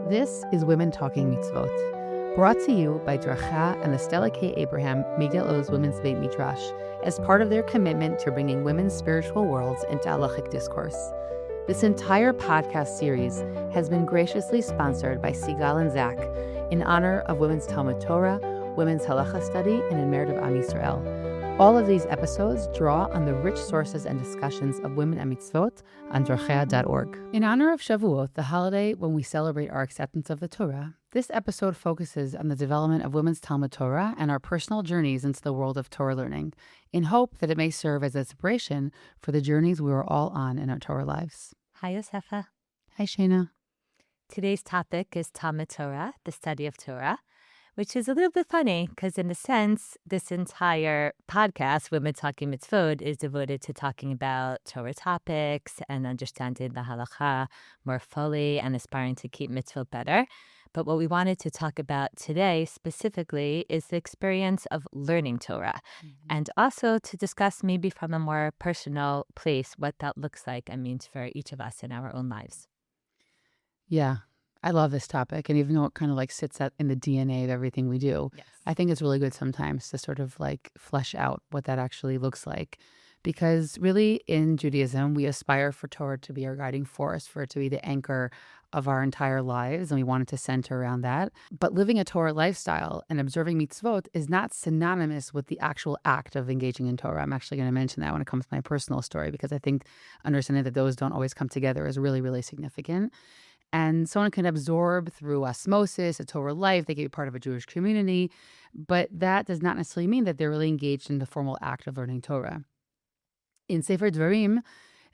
This is Women Talking Mitzvot, brought to you by Deracheha and the Stella K. Abraham Migdal Oz Women's Beit Midrash as part of their commitment to bringing women's spiritual worlds into halachic discourse. This entire podcast series has been graciously sponsored by Sigal and Zach in honor of Women's Talmud Torah, Women's Halacha Study, and in merit of Am Yisrael. All of these episodes draw on the rich sources and discussions of women and mitzvot on Deracheha.org. In honor of Shavuot, the holiday when we celebrate our acceptance of the Torah, this episode focuses on the development of women's Talmud Torah and our personal journeys into the world of Torah learning, in hope that it may serve as inspiration for the journeys we are all on in our Torah lives. Hi, Yosefa. Hi, Shana. Today's topic is Talmud Torah, the study of Torah, which is a little bit funny because, in a sense, this entire podcast, Women Talking Mitzvot, is devoted to talking about Torah topics and understanding the halacha more fully and aspiring to keep mitzvot better. But what we wanted to talk about today specifically is the experience of learning Torah, and also to discuss maybe from a more personal place what that looks like and means for each of us in our own lives. Yeah, I love this topic. And even though it kind of like sits in the DNA of everything we do, Yes. I think it's really good sometimes to sort of like flesh out what that actually looks like. Because really in Judaism, we aspire for Torah to be our guiding force, for it to be the anchor of our entire lives. And we want it to center around that. But living a Torah lifestyle and observing mitzvot is not synonymous with the actual act of engaging in Torah. I'm actually going to mention that when it comes to my personal story, because I think understanding that those don't always come together is really, really significant. And someone can absorb through osmosis a Torah life. They can be part of a Jewish community. But that does not necessarily mean that they're really engaged in the formal act of learning Torah. In Sefer Dvarim,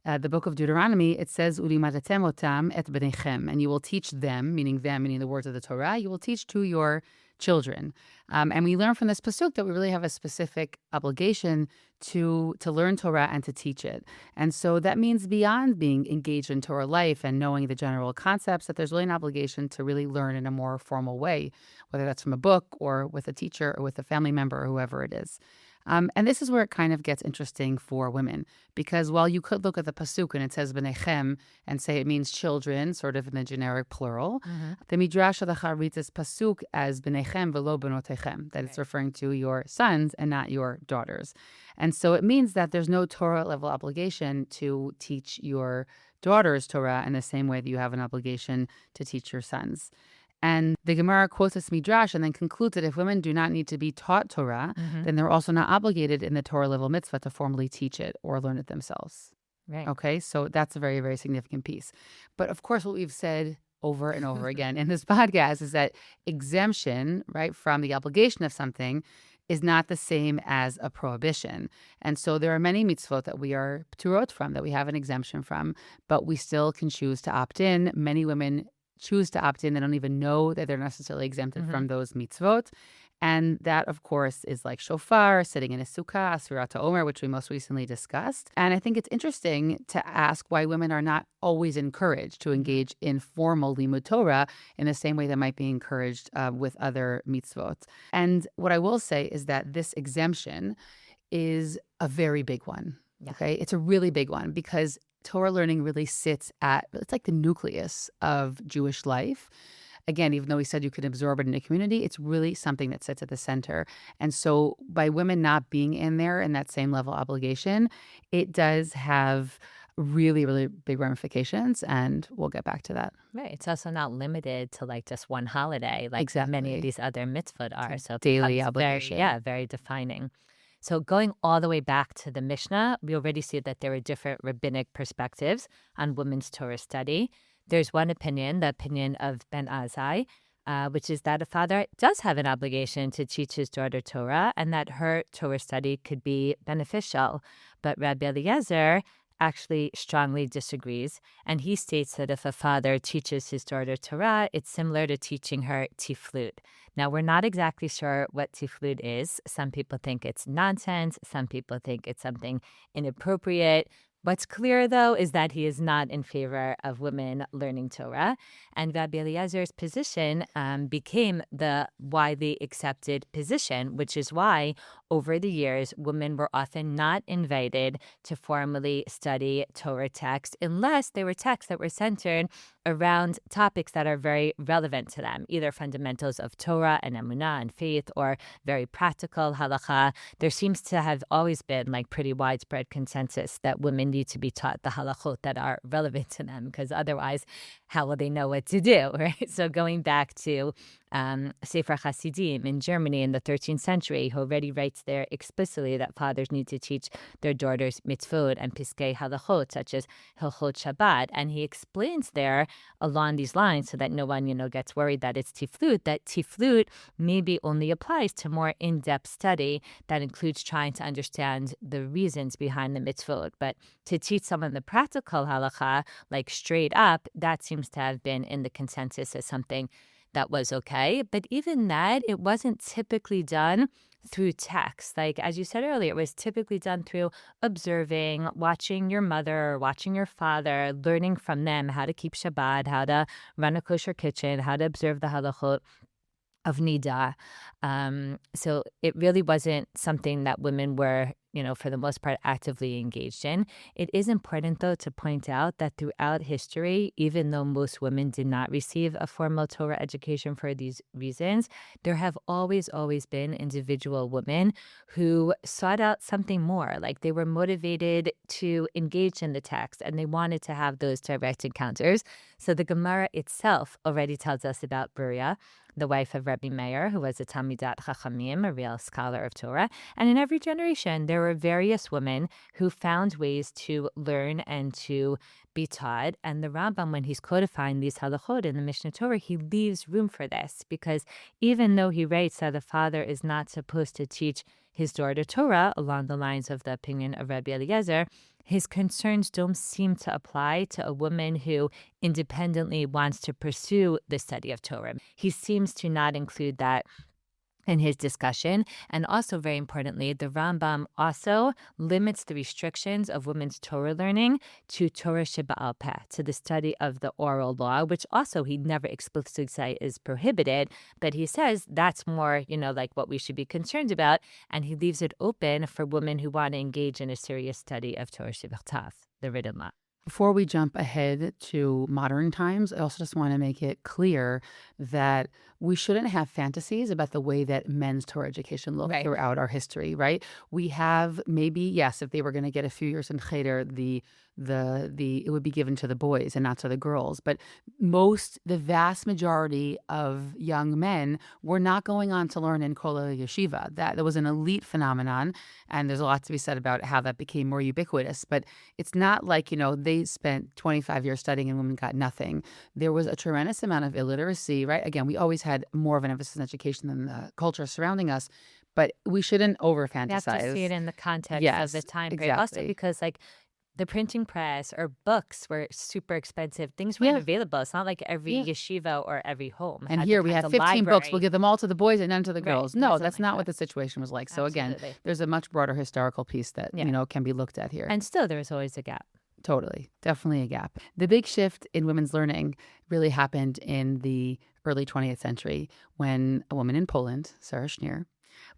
the book of Deuteronomy, it says, "Ulimadatem otam et b'nechem," and you will teach them, meaning the words of the Torah, you will teach to your children. And we learn from this pasuk that we really have a specific obligation to learn Torah and to teach it. And so that means beyond being engaged in Torah life and knowing the general concepts, that there's really an obligation to really learn in a more formal way, whether that's from a book or with a teacher or with a family member or whoever it is. And this is where it kind of gets interesting for women, because while you could look at the pasuk and it says b'nechem and say it means children, sort of in the generic plural, the Midrash Halacha reads this pasuk as b'nechem v'lo b'notechem, that it's referring to your sons and not your daughters. And so it means that there's no Torah level obligation to teach your daughters Torah in the same way that you have an obligation to teach your sons. And the Gemara quotes this Midrash and then concludes that if women do not need to be taught Torah, then they're also not obligated in the Torah level mitzvah to formally teach it or learn it themselves. Right. Okay, so that's a very, very significant piece. But of course, what we've said over and over again in this podcast is that exemption, right, from the obligation of something is not the same as a prohibition. And so there are many mitzvot that we are pturot from, that we have an exemption from, but we still can choose to opt in. Many women choose to opt in. They don't even know that they're necessarily exempted from those mitzvot. And that, of course, is like shofar, sitting in a sukkah, Asfirat Omer, which we most recently discussed. And I think it's interesting to ask why women are not always encouraged to engage in formal limud Torah in the same way that might be encouraged with other mitzvot. And what I will say is that this exemption is a very big one. Yeah. Okay, it's a really big one because Torah learning really it's like the nucleus of Jewish life. Again, even though we said you could absorb it in a community, it's really something that sits at the center. And so by women not being in there in that same level of obligation, it does have really, really big ramifications. And we'll get back to that. Right. It's also not limited to like just one holiday, like Exactly. many of these other mitzvot are. So it daily becomes obligation. very defining. So going all the way back to the Mishnah, we already see that there are different rabbinic perspectives on women's Torah study. There's one opinion, the opinion of Ben Azai, which is that a father does have an obligation to teach his daughter Torah and that her Torah study could be beneficial. But Rabbi Eliezer actually strongly disagrees, and he states that if a father teaches his daughter Torah, it's similar to teaching her tiflut. Now, we're not exactly sure what tiflut is. Some people think it's nonsense. Some people think it's something inappropriate. What's clear, though, is that he is not in favor of women learning Torah. And Rabbi Eliezer's position became the widely accepted position, which is why over the years, women were often not invited to formally study Torah texts unless they were texts that were centered around topics that are very relevant to them, either fundamentals of Torah and Emunah and faith, or very practical halakha. There seems to have always been like pretty widespread consensus that women need to be taught the halachot that are relevant to them, because otherwise, how will they know what to do, right? So going back to Sefer Hasidim in Germany in the 13th century, who already writes there explicitly that fathers need to teach their daughters mitzvot and piskei halachot, such as Hilchot Shabbat. And he explains there along these lines so that no one, gets worried that it's tiflut, that tiflut maybe only applies to more in-depth study that includes trying to understand the reasons behind the mitzvot. But to teach someone the practical halacha, like straight up, that seems to have been in the consensus as something that was okay. But even that, it wasn't typically done through text. Like, as you said earlier, it was typically done through observing, watching your mother or watching your father, learning from them how to keep Shabbat, how to run a kosher kitchen, how to observe the halachot of Nida. So it really wasn't something that women were, for the most part, actively engaged in. It is important, though, to point out that throughout history, even though most women did not receive a formal Torah education for these reasons, there have always, always been individual women who sought out something more. Like they were motivated to engage in the text and they wanted to have those direct encounters. So the Gemara itself already tells us about Beria, the wife of Rabbi Meir, who was a Talmidat Chachamim, a real scholar of Torah. And in every generation, there were various women who found ways to learn and to be taught. And the Rambam, when he's codifying these halachot in the Mishnah Torah, he leaves room for this, because even though he writes that a father is not supposed to teach his daughter Torah along the lines of the opinion of Rabbi Eliezer, his concerns don't seem to apply to a woman who independently wants to pursue the study of Torah. He seems to not include that in his discussion. And also, very importantly, the Rambam also limits the restrictions of women's Torah learning to Torah Sheba'al Peh, to the study of the oral law, which also he never explicitly says is prohibited, but he says that's more, like what we should be concerned about. And he leaves it open for women who want to engage in a serious study of Torah Sheba'al, the written law. Before we jump ahead to modern times, I also just want to make it clear that we shouldn't have fantasies about the way that men's Torah education looked Right. throughout our history, right? We have maybe, yes, if they were going to get a few years in cheder, it would be given to the boys and not to the girls. But the vast majority of young men were not going on to learn in Kol Yeshiva. That was an elite phenomenon, and there's a lot to be said about how that became more ubiquitous. But it's not like, they spent 25 years studying and women got nothing. There was a tremendous amount of illiteracy, right? Again, we always had more of an emphasis on education than the culture surrounding us, but we shouldn't over-fantasize. You have to see it in the context of Yes, the time period. Also, exactly. because the printing press or books were super expensive. Things weren't Yeah, available. It's not like every yeah. yeshiva or every home And had here we have a 15 books. We'll library. give them all to the boys and none to the Right. girls. It No, wasn't that's like not what that. the situation was like. So again, Absolutely. there's a much broader historical piece that, Yeah. can be looked at here. And still, there was always a gap. Totally. Definitely a gap. The big shift in women's learning really happened in the early 20th century when a woman in Poland, Sarah Schneer,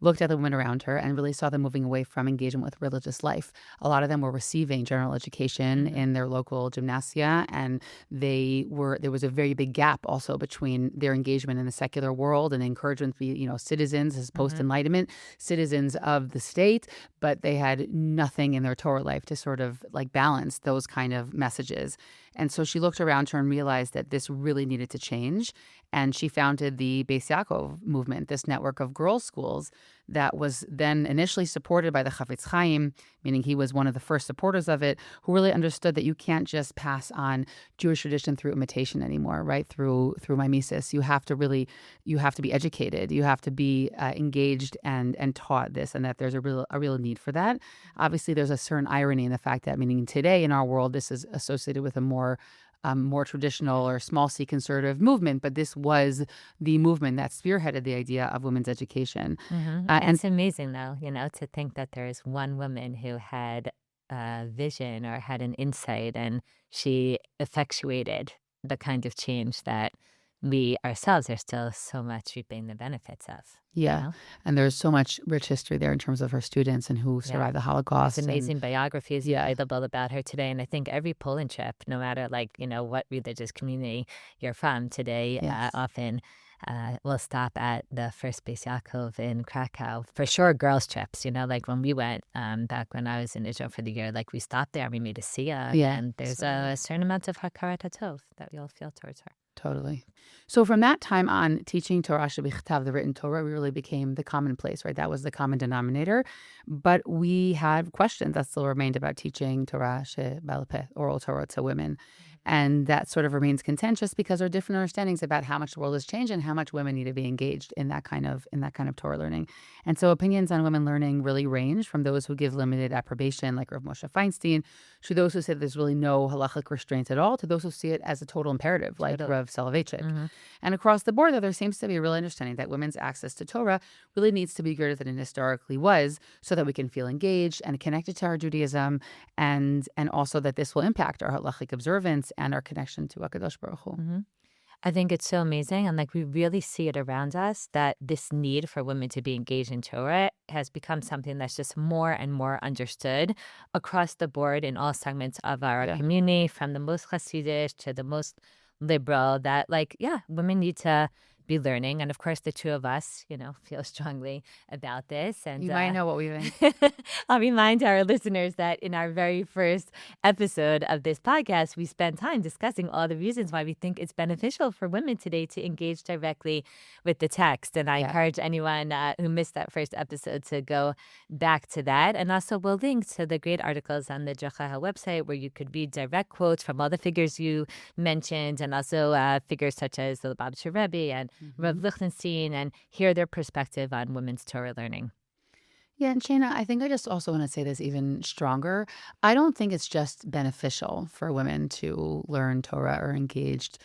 looked at the women around her and really saw them moving away from engagement with religious life. A lot of them were receiving general education in their local gymnasia, and there was a very big gap also between their engagement in the secular world and encouragement to be, citizens as post-enlightenment, citizens of the state, but they had nothing in their Torah life to sort of like balance those kind of messages. And so she looked around her and realized that this really needed to change. And she founded the Beis Yaakov movement, this network of girls' schools that was then initially supported by the Chafetz Chaim, meaning he was one of the first supporters of it, who really understood that you can't just pass on Jewish tradition through imitation anymore, right? Through mimesis. You have to be educated. You have to be engaged and taught this, and that there's a real need for that. Obviously, there's a certain irony in the fact that, meaning today in our world, this is associated with a more traditional or small c conservative movement, but this was the movement that spearheaded the idea of women's education. And It's amazing, though, to think that there is one woman who had a vision or had an insight, and she effectuated the kind of change that we ourselves are still so much reaping the benefits of, you Yeah. know? And there's so much rich history there in terms of her students and who Yeah. survived the There's Holocaust. And amazing biographies yeah, available about her today, and I think every Poland trip, no matter, like, what religious community you're from today, yes. often, will stop at the First Base Yaakov in Krakow. For sure, girls' trips, like when we went, back when I was in Israel for the year, like, we stopped there, we made a siyah, Yeah. and there's So a certain amount of hakarat hatov that we all feel towards her. totally. So from that time on, teaching Torah Shebichtav, the written Torah, really became the commonplace, right? That was the common denominator. But we had questions that still remained about teaching Torah She'ba'al Peh, oral Torah to women. And that sort of remains contentious because there are different understandings about how much the world has changed and how much women need to be engaged in that kind of Torah learning. And so opinions on women learning really range from those who give limited approbation, like Rav Moshe Feinstein, to those who say there's really no halachic restraints at all, to those who see it as a total imperative, like Totally. Rav Soloveitchik. Mhm. And across the board, though, there seems to be a real understanding that women's access to Torah really needs to be greater than it historically was, so that we can feel engaged and connected to our Judaism, and also that this will impact our halachic observance and our connection to HaKadosh Baruch Hu. Mhm. I think it's so amazing. And like we really see it around us that this need for women to be engaged in Torah has become something that's just more and more understood across the board in all segments of our Yeah. community, from the most Hasidic to the most liberal, that like, yeah, women need to be learning. And of course, the two of us, feel strongly about this. And You might know what we think. I'll remind our listeners that in our very first episode of this podcast, we spent time discussing all the reasons why we think it's beneficial for women today to engage directly with the text. And I Yeah. encourage anyone who missed that first episode to go back to that. And also, we'll link to the great articles on the Deracheha website where you could read direct quotes from all the figures you mentioned, and also figures such as the Lubavitcher Rebbe and Rav Lichtenstein, and hear their perspective on women's Torah learning. Yeah, and Shayna, I think I just also want to say this even stronger. I don't think it's just beneficial for women to learn Torah or engage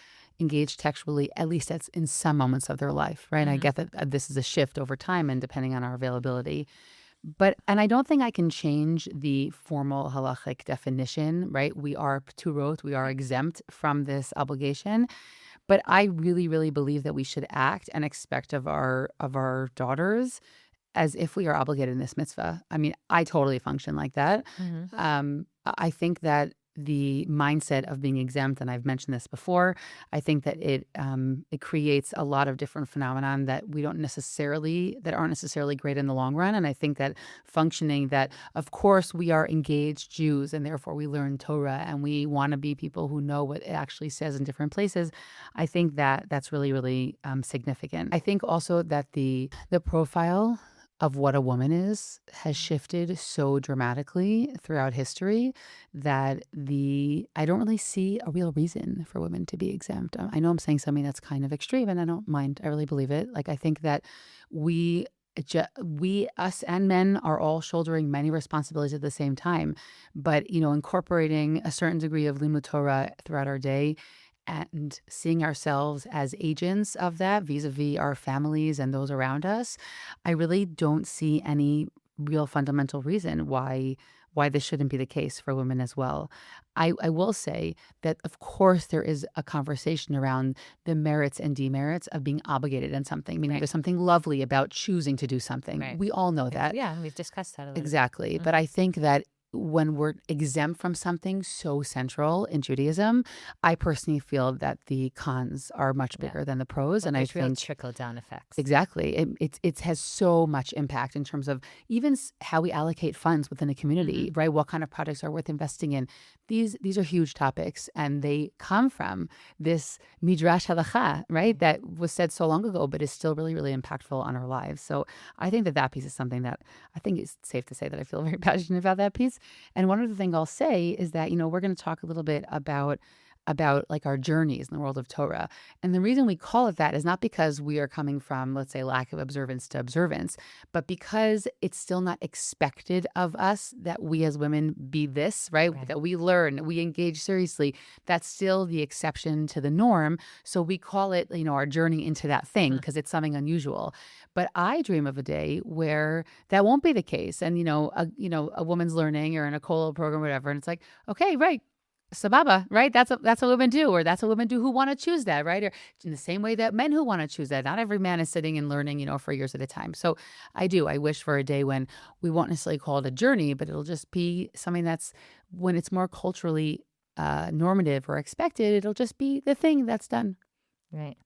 textually, at least that's in some moments of their life, right? I get that this is a shift over time and depending on our availability. And I don't think I can change the formal halachic definition, right? We are pturot, we are exempt from this obligation. But I really, really believe that we should act and expect of our daughters as if we are obligated in this mitzvah. I mean, I totally function like that. Mhm. I think that the mindset of being exempt, and I've mentioned this before, I think that it creates a lot of different phenomenon that aren't necessarily great in the long run. And I think that functioning that, of course, we are engaged Jews, and therefore we learn Torah, and we want to be people who know what it actually says in different places. I think that that's really, really significant. I think also that the profile of what a woman is has shifted so dramatically throughout history that I don't really see a real reason for women to be exempt. I know I'm saying something that's kind of extreme, and I don't mind. I really believe it. Like, I think that us and men are all shouldering many responsibilities at the same time, but incorporating a certain degree of limud Torah throughout our day and seeing ourselves as agents of that vis-a-vis our families and those around us, I really don't see any real fundamental reason why this shouldn't be the case for women as well. I will say that, of course, there is a conversation around the merits and demerits of being obligated in something, meaning Right. there's something lovely about choosing to do something. Right. We all know that. Yeah, we've discussed that a little Exactly. bit. But I think that when we're exempt from something so central in Judaism, I personally feel that the cons are much Yeah. bigger than the pros. Well, And I there's real think trickle-down effects. exactly it has so much impact in terms of even how we allocate funds within a community, right? What kind of projects are worth investing in? These are huge topics, and they come from this midrash halacha, right? That was said so long ago, but is still really, really impactful on our lives. So I think that piece is something that I think it's safe to say that I feel very passionate about that piece. And one other thing I'll say is that, we're going to talk a little bit about like our journeys in the world of Torah. And the reason we call it that is not because we are coming from, let's say, lack of observance to observance, but because it's still not expected of us that we as women be this, right? Right. That we learn, we engage seriously. That's still the exception to the norm. So we call it, our journey into that thing because it's something unusual. But I dream of a day where that won't be the case. And, a woman's learning or in a Kollel program or whatever. And it's like, okay, right. Sababa, right? That's what women do, or that's what women do who want to choose that, right? Or in the same way that men who want to choose that. Not every man is sitting and learning, for years at a time. So I do. I wish for a day when we won't necessarily call it a journey, but it'll just be something that's when it's more culturally normative or expected. It'll just be the thing that's done. Right.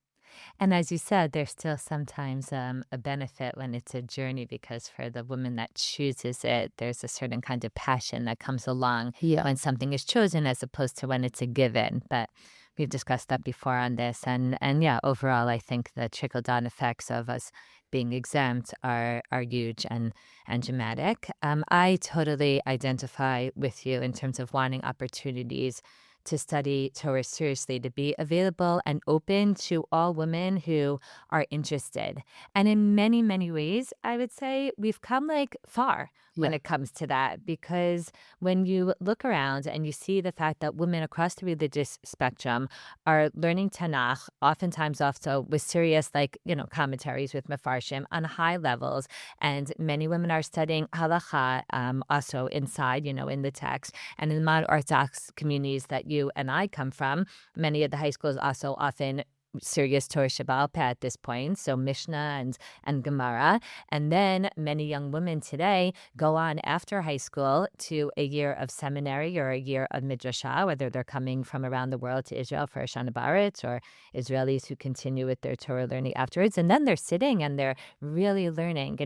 And as you said, there's still sometimes a benefit when it's a journey because for the woman that chooses it, there's a certain kind of passion that comes along Yeah, when something is chosen as opposed to when it's a given. But we've discussed that before on this. And yeah, overall, I think the trickle down effects of us being exempt are huge and dramatic. I totally identify with you in terms of wanting opportunities to study Torah seriously, to be available and open to all women who are interested. And in many, many ways, I would say we've come like far when yeah, it comes to that because when you look around and you see the fact that women across the religious spectrum are learning Tanakh, oftentimes also with serious, like, commentaries with Mefarshim on high levels. And many women are studying halacha also inside, in the text. And in the modern Orthodox communities that you and I come from, many of the high schools also often serious Torah Shabbat Peh at this point, so Mishnah and Gemara. And then many young women today go on after high school to a year of seminary or a year of midrashah, whether they're coming from around the world to Israel for Shana Baritz or Israelis who continue with their Torah learning afterwards. And then they're sitting and they're really learning,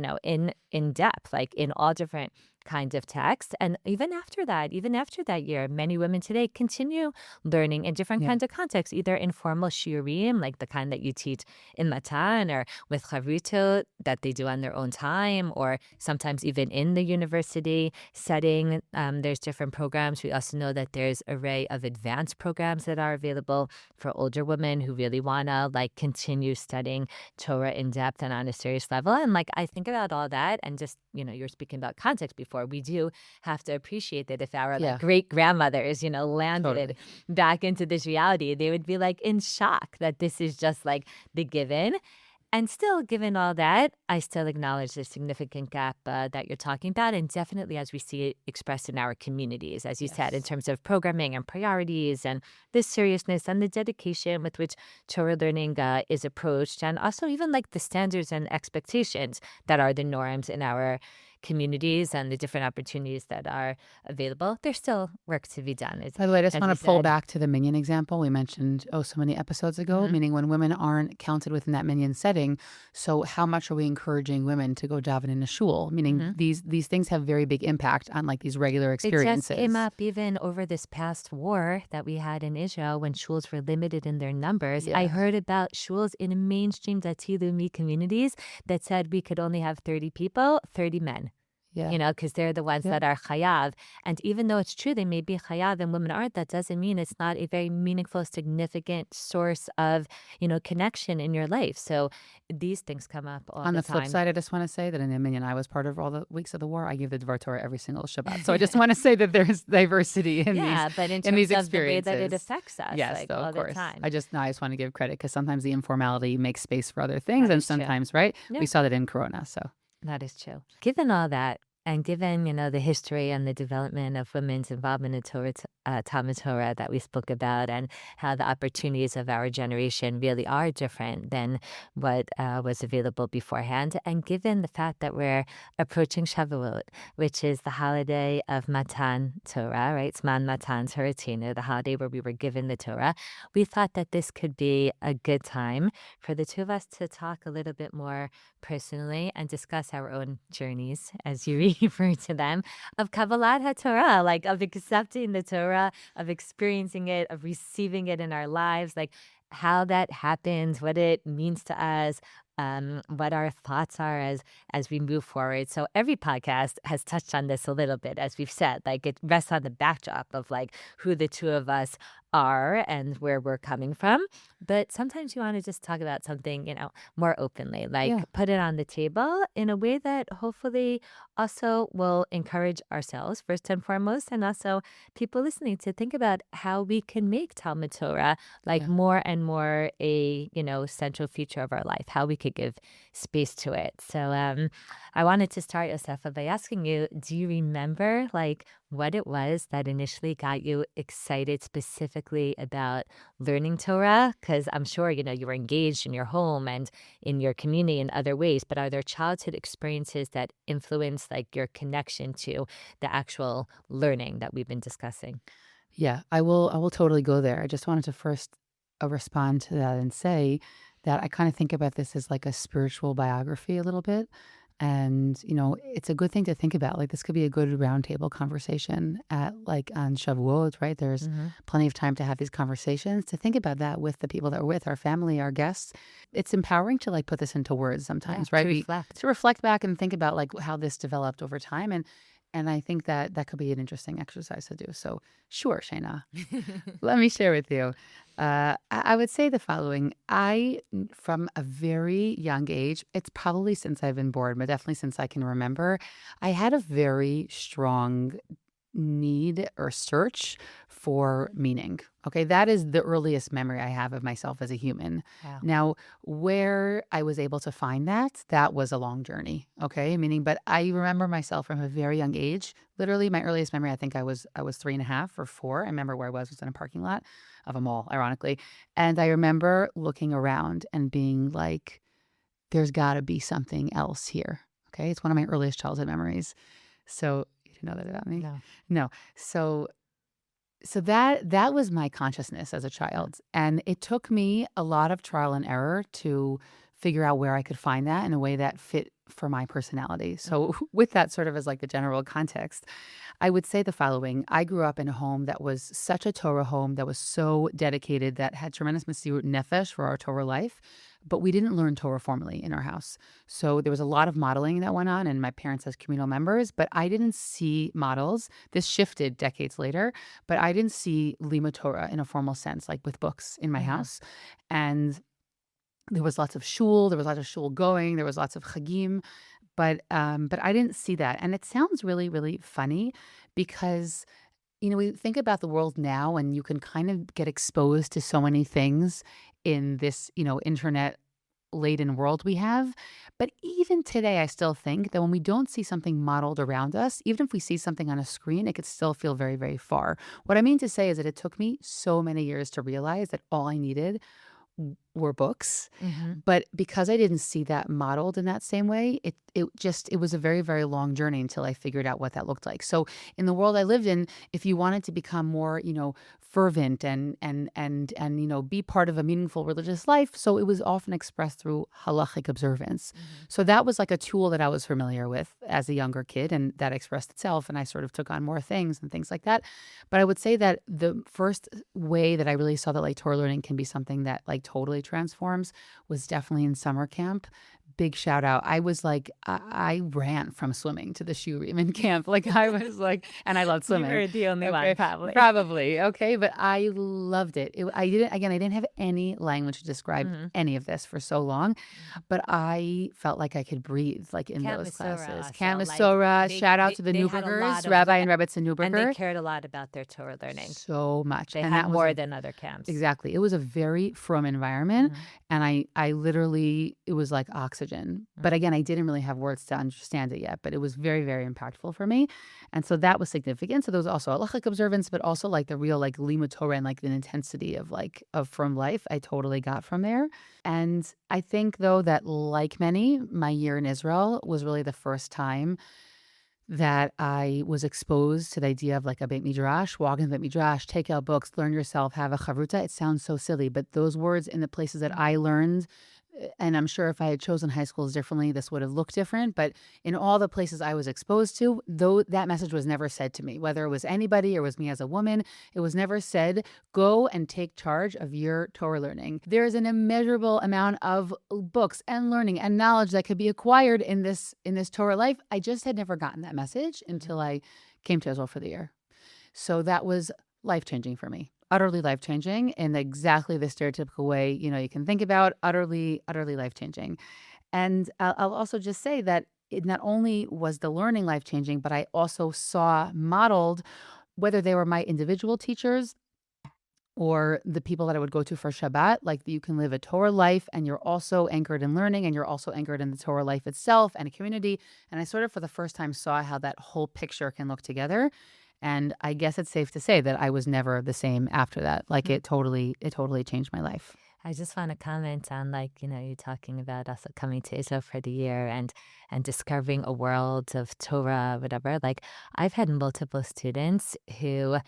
in depth, like in all different kinds of texts. And even after that year, many women today continue learning in different yeah. kinds of contexts, either informal shiurim, like the kind that you teach in Matan, or with chavrutot that they do on their own time, or sometimes even in the university setting. There's different programs. We also know that there's an array of advanced programs that are available for older women who really want to like continue studying Torah in depth and on a serious level. And like I think about all that and just, you're speaking about context before. We do have to appreciate that if our like Yeah, great grandmothers, landed totally. back into this reality, they would be like in shock that this is just like the given. And still, given all that, I still acknowledge the significant gap that you're talking about. And definitely, as we see it expressed in our communities, as you said, in Yes. terms of programming and priorities and the seriousness and the dedication with which Torah learning is approached, and also even like the standards and expectations that are the norms in our communities and the different opportunities that are available. There's still work to be done, By the way, I just as want you to pull said. back to the minion example we mentioned, so many episodes ago, Hmm. meaning when women aren't counted within that minion setting. So how much are we encouraging women to go daven in a shul? Meaning Hmm. these things have very big impact on like these regular It just came experiences. up even over this past war that we had in Israel when shuls were limited in their numbers. I Yes. heard about shuls in mainstream Dati Leumi communities that said we could only have 30 people, 30 men. Yeah. Because they're the ones Yep. that are chayav. And even though it's true they may be chayav and women aren't, that doesn't mean it's not a very meaningful, significant source of, connection in your life. So these things come up all On the the flip time. side, I just want to say that in the minion I was part of all the weeks of the war, I give the Dvar Torah every single Shabbat. So I just want to say that there's diversity in these Yeah, but in in terms these of the way that it experiences. affects us, Yes, like though, of all the course. time. I just want to give credit because sometimes the informality makes space for other things, That and is true. sometimes, right? We Yeah. saw that in Corona. So That is true. Given all that, and given, the history and the development of women's involvement in Talmud Torah that we spoke about, and how the opportunities of our generation really are different than what was available beforehand, and given the fact that we're approaching Shavuot, which is the holiday of Matan Torah, right? It's Man Matan Toratina, the holiday where we were given the Torah, we thought that this could be a good time for the two of us to talk a little bit more personally and discuss our own journeys, as you refer to them, of Kabbalat HaTorah, like of accepting the Torah, of experiencing it, of receiving it in our lives, like how that happens, what it means to us, what our thoughts are as we move forward. So every podcast has touched on this a little bit, as we've said, like it rests on the backdrop of like who the two of us are and where we're coming from. But sometimes you want to just talk about something, more openly, like yeah, put it on the table in a way that hopefully also will encourage ourselves first and foremost, and also people listening to think about how we can make Talmud Torah like yeah. more and more a, central feature of our life, how we could give space to it. So I wanted to start, Yosefa, by asking you, do you remember like what it was that initially got you excited specifically about learning Torah? Because I'm sure, you were engaged in your home and in your community in other ways, but are there childhood experiences that influence like your connection to the actual learning that we've been discussing? Yeah, I will totally go there. I just wanted to first respond to that and say that I kind of think about this as like a spiritual biography a little bit. And, it's a good thing to think about. Like this could be a good roundtable conversation at like on Shavuot, right? There's Hmm. plenty of time to have these conversations, to think about that with the people that we're with, our family, our guests. It's empowering to like put this into words Yeah, sometimes, to right? reflect. To reflect back and think about like how this developed over time. And I think that that could be an interesting exercise to do. So sure, Shayna. Let me share with you. I would say the following. From a very young age, it's probably since I've been born, but definitely since I can remember, I had a very strong need or search for meaning. Okay, that is the earliest memory I have of myself as a human. Wow. Now, where I was able to find that, that was a long journey. Okay, meaning, but I remember myself from a very young age. Literally, my earliest memory, I think I was 3.5 or 4. I remember where I was in a parking lot of a mall, ironically, and I remember looking around and being like, "There's got to be something else here." Okay, it's one of my earliest childhood memories. So you didn't know that about me? No. No. So that was my consciousness as a Mm. child, and it took me a lot of trial and error to figure out where I could find that in a way that fit for my personality. So with that sort of as like the general context, I would say the following. I grew up in a home that was such a Torah home, that was so dedicated, that had tremendous Mesiut Nefesh for our Torah life, but we didn't learn Torah formally in our house. So there was a lot of modeling that went on, and my parents as communal members, but I didn't see models. This shifted decades later, but I didn't see Lima Torah in a formal sense, like with books in my Uh-huh. house. And there was lots of shul, there was lots of shul going, there was lots of chagim, but I didn't see that. And it sounds really, really funny because we think about the world now, and you can kind of get exposed to so many things in this, internet laden world we have. But even today, I still think that when we don't see something modeled around us, even if we see something on a screen, it could still feel very, very far. What I mean to say is that it took me so many years to realize that all I needed were books. Hmm. But because I didn't see that modeled in that same way, it was a very, very long journey until I figured out what that looked like. So in the world I lived in, if you wanted to become more, fervent and be part of a meaningful religious life, so it was often expressed through halachic observance. Hmm. So that was like a tool that I was familiar with as a younger kid, and that expressed itself, and I sort of took on more things and things like that. But I would say that the first way that I really saw that like Torah learning can be something that like totally transforms was definitely in summer camp. Big shout out. I was like, I ran from swimming to the shoe ream in camp. Like I was like, and I loved You swimming. were the only one, Okay. probably. Probably. Okay. But I loved it. I didn't have any language to describe Hmm. any of this for so long, but I felt like I could breathe like in Camp those Masora classes. also, Camp like, Sora, they shout out they to the they had a lot Newburgers, of Rabbi le and Rebbetzin and they Newburger. cared a lot about their Torah learning. So much. They And had that was more a than other camps. Exactly. It was a very frum environment, Mhm, and I literally it was like oxygen. But mhm. again, I didn't really have words to understand it yet, but it was very, very impactful for me. And so that was significant. So there was also halachic observance, but also like the real like limud Torah and like the intensity of like of frum life I totally got from there. And I think though that like many, my year in Israel was really the first time that I was exposed to the idea of like a Beit Midrash, walk in the Beit Midrash, take out books, learn yourself, have a chavruta. It sounds so silly, but those words in the places that I learned, and I'm sure if I had chosen high schools differently, this would have looked different. But in all the places I was exposed to, though that message was never said to me, whether it was anybody or was me as a woman, it was never said, go and take charge of your Torah learning. There is an immeasurable amount of books and learning and knowledge that could be acquired in this Torah life. I just had never gotten that message Mhm. until I came to Israel for the year. So that was life changing for me. Utterly life changing in exactly the stereotypical way you can think about. Utterly, utterly life changing. And I'll also just say that it not only was the learning life changing, but I also saw modeled, whether they were my individual teachers or the people that I would go to for Shabbat, like you can live a Torah life and you're also anchored in learning and you're also anchored in the Torah life itself and a community. And I sort of for the first time saw how that whole picture can look together. And I guess it's safe to say that I was never the same after that. Like it totally changed my life. I just want to comment on, like, you talking about also coming to Israel for the year and discovering a world of Torah, whatever. Like, I've had multiple students who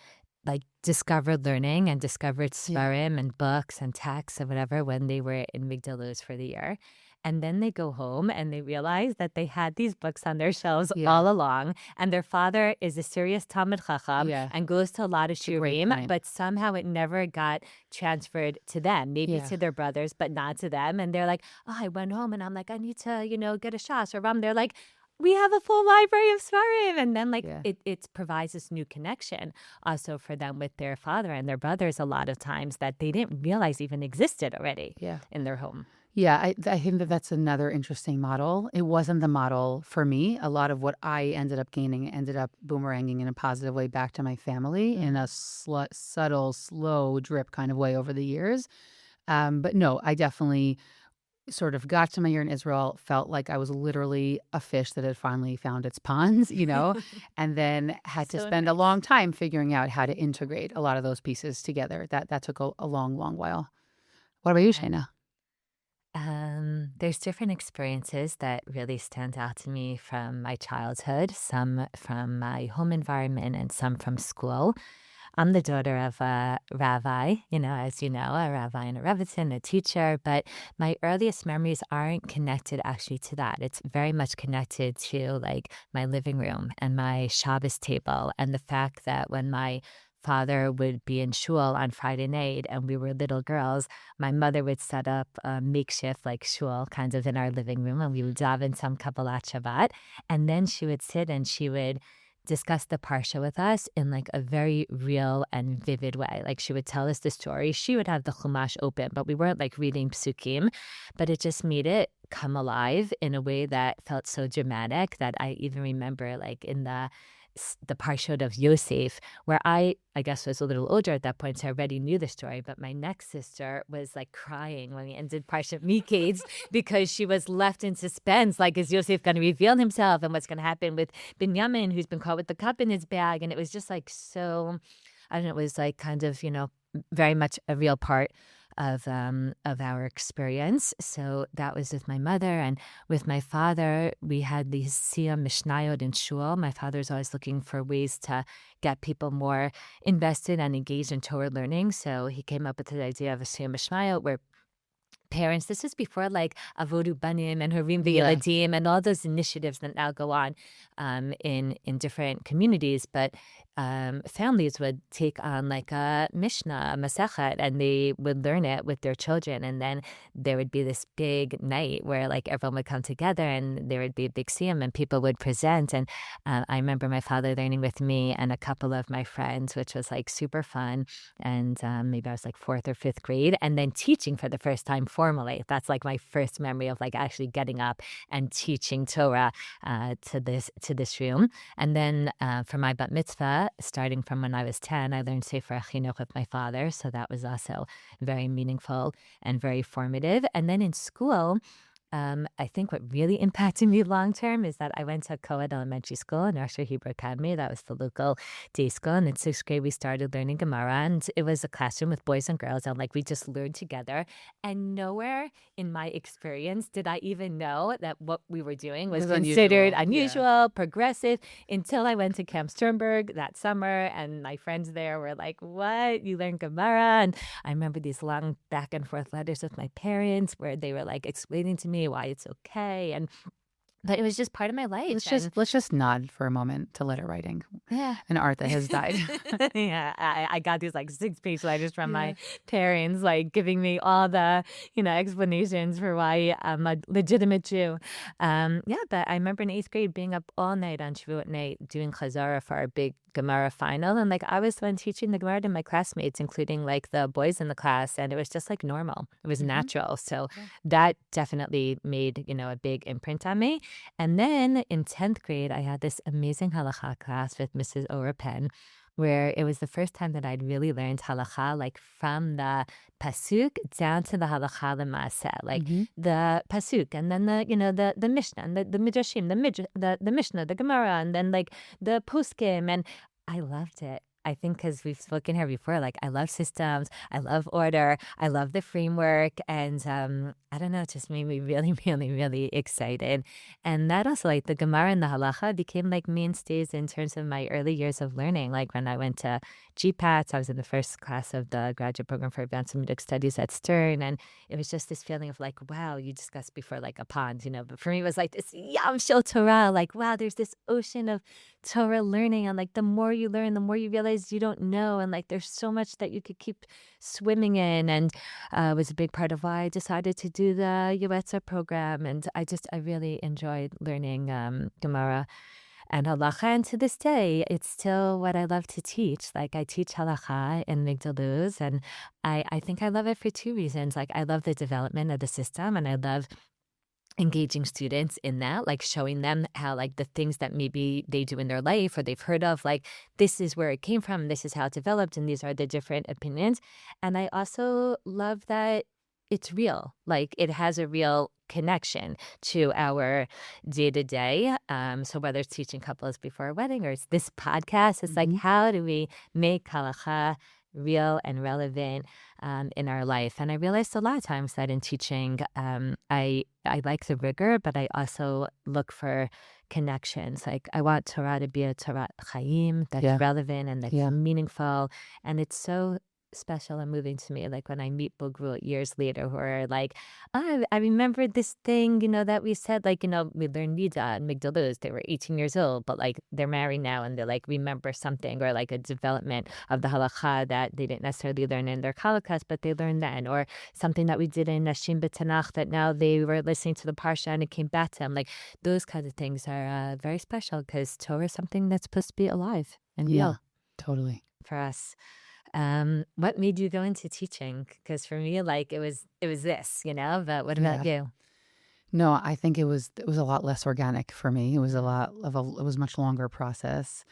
like discovered learning and discovered Yeah. svarim and books and texts and whatever when they were in Migdalus for the year. And then they go home and they realize that they had these books on their shelves Yeah. all along. And their father is a serious Talmud Chacham Yeah. and goes to a lot of It's a great shiurim, point. but somehow it never got transferred to them, maybe Yeah. to their brothers, but not to them. And they're like, oh, I went home and I'm like, I need to, get a shas or ram. They're like, we have a full library of svarim. And then like Yeah. it provides this new connection also for them with their father and their brothers a lot of times that they didn't realize even existed already Yeah. in their home. Yeah, I think that that's another interesting model. It wasn't the model for me. A lot of what I ended up gaining ended up boomeranging in a positive way back to my family in a subtle, slow drip kind of way over the years. But no, I definitely sort of got to my year in Israel, felt like I was literally a fish that had finally found its ponds, and then had to So spend a nice. long time figuring out how to integrate a lot of those pieces together. That took a long, long while. What about you, Yeah. Shayna? There's different experiences that really stand out to me from my childhood, some from my home environment and some from school. I'm the daughter of a rabbi, as you know, a rabbi and a rebbitzin, a teacher, but my earliest memories aren't connected actually to that. It's very much connected to like my living room and my Shabbos table and the fact that when my father would be in shul on Friday night and we were little girls, my mother would set up a makeshift like shul kind of in our living room and we would daven some Kabbalat Shabbat. And then she would sit and she would discuss the parsha with us in like a very real and vivid way. Like she would tell us the story. She would have the Chumash open, but we weren't like reading psukim, but it just made it come alive in a way that felt so dramatic that I even remember like in the parshot of Yosef, where I guess was a little older at that point, so I already knew the story. But my next sister was like crying when we ended Parshat Miketz because she was left in suspense. Like, is Yosef going to reveal himself, and what's going to happen with Binyamin, who's been caught with the cup in his bag? And it was just like so. I don't know. It was like kind of very much a real part of our experience. So that was with my mother. And with my father, we had these Siyam Mishnayot in shul. My father's always looking for ways to get people more invested and engaged in Torah learning. So he came up with the idea of a Siyam Mishnayot where parents, this is before like Avodu Banim and Harim Yeah. V'Yeladim and all those initiatives that now go on in different communities. But families would take on like a Mishnah, a Masechet, and they would learn it with their children. And then there would be this big night where like everyone would come together and there would be a big siyum and people would present. And I remember my father learning with me and a couple of my friends, which was like super fun. And maybe I was like fourth or fifth grade, and then teaching for the first time formally. That's like my first memory of like actually getting up and teaching Torah to this room. And then for my bat mitzvah, starting from when I was 10, I learned Sefer Chinuch with my father. So that was also very meaningful and very formative. And then in school, I think what really impacted me long term is that I went to Coed Elementary School in Asher Hebrew Academy. That was the local day school. And in sixth grade, we started learning Gemara. And it was a classroom with boys and girls. And like we just learned together. And nowhere in my experience did I even know that what we were doing It was was considered unusual. Yeah. unusual, progressive, until I went to Camp Sternberg that summer. And my friends there were like, what? You learn Gemara? And I remember these long back and forth letters with my parents where they were like explaining to me why it's okay. But it was just part of my life. And Let's just nod for a moment to letter writing, yeah. an art that has died. Yeah, I got these like 6-page letters from Yeah. my parents, like giving me all the, explanations for why I'm a legitimate Jew. Yeah, but I remember in eighth grade being up all night on Shavuot night doing Chazara for our big Gemara final. And like I was the one teaching the Gemara to my classmates, including like the boys in the class. And it was just like normal. It was natural. So Yeah. that definitely made, a big imprint on me. And then in 10th grade, I had this amazing halakha class with Mrs. Ora Penn, where it was the first time that I'd really learned halakha, like from the pasuk down to the halakha l'maaseh, like Mhm. the pasuk, and then the Mishnah, and the midrashim, the Mishnah, the Gemara, and then like the poskim, and I loved it. I think because we've spoken here before, like I love systems, I love order, I love the framework, and I don't know, it just made me really, really, really excited. And that also, like the Gemara and the Halacha, became like mainstays in terms of my early years of learning. Like when I went to GPATs, I was in the first class of the graduate program for advanced Semitic studies at Stern, and it was just this feeling of like, wow, you discussed before like a pond, but for me it was like this Yam Shel Torah, like wow, there's this ocean of Torah learning, and like the more you learn, the more you realize you don't know, and like there's so much that you could keep swimming in. And it was a big part of why I decided to do the Yoetza program. And I really enjoyed learning Gemara and halacha. And to this day, it's still what I love to teach. Like I teach halacha in Migdaluz, and I think I love it for two reasons. Like I love the development of the system, and I love engaging students in that, like showing them how like the things that maybe they do in their life or they've heard of, like this is where it came from, this is how it developed, and these are the different opinions. And I also love that it's real, like it has a real connection to our day to day. So whether it's teaching couples before a wedding or it's this podcast, it's like Mhm. how do we make halacha real and relevant in our life? And I realized a lot of times that in teaching, I like the rigor, but I also look for connections. Like I want Torah to be a Torah Chaim that's Yeah. relevant and that's Yeah. meaningful. And it's so special and moving to me. Like when I meet Bogrut years later who are like, oh, I remember this thing, that we said, like, we learned Nida and Migdaluz. They were 18 years old, but like they're married now and they like remember something or like a development of the halacha that they didn't necessarily learn in their kalakas, but they learned then, or something that we did in Nashim B'Tanach that now they were listening to the parsha and it came back to them. Like those kinds of things are very special because Torah is something that's supposed to be alive and Yeah. real Totally. for us. What made you go into teaching? Because for me, like it was this, but what about Yeah. you? No, I think it was a lot less organic for me. It was a lot of a it was a much longer process.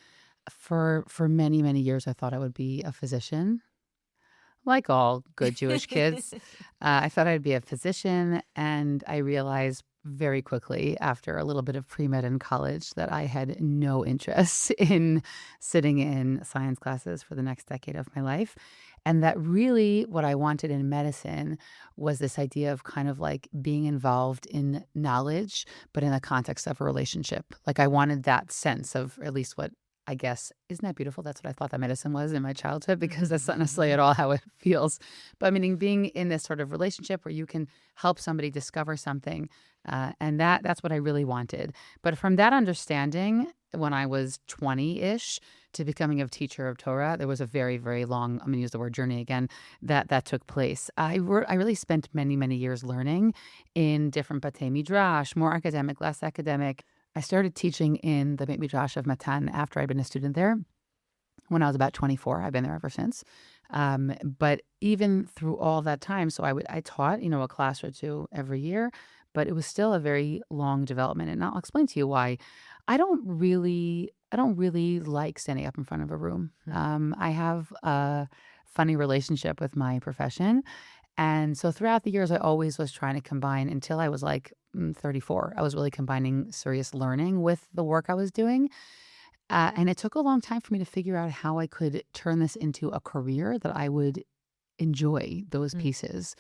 For many, many years, I thought I would be a physician, like all good Jewish kids. I thought I'd be a physician, and I realized very quickly after a little bit of pre-med in college that I had no interest in sitting in science classes for the next decade of my life. And that really what I wanted in medicine was this idea of kind of like being involved in knowledge, but in the context of a relationship. Like I wanted that sense of, or at least what I guess, isn't that beautiful? That's what I thought that medicine was in my childhood, because that's not necessarily at all how it feels. But meaning being in this sort of relationship where you can help somebody discover something, and that's what I really wanted. But from that understanding, when I was 20-ish, to becoming a teacher of Torah, there was a very, very long, I'm going to use the word journey again, that took place. I really spent many, many years learning in different batei midrash, more academic, less academic. I started teaching in the Beit Midrash of Matan after I'd been a student there when I was about 24. I've been there ever since. But even through all that time, so I taught, a class or two every year, but it was still a very long development. And I'll explain to you why. I don't really like standing up in front of a room. I have a funny relationship with my profession. And so throughout the years, I always was trying to combine until I was like 34. I was really combining serious learning with the work I was doing. And it took a long time for me to figure out how I could turn this into a career that I would enjoy those Mm. pieces.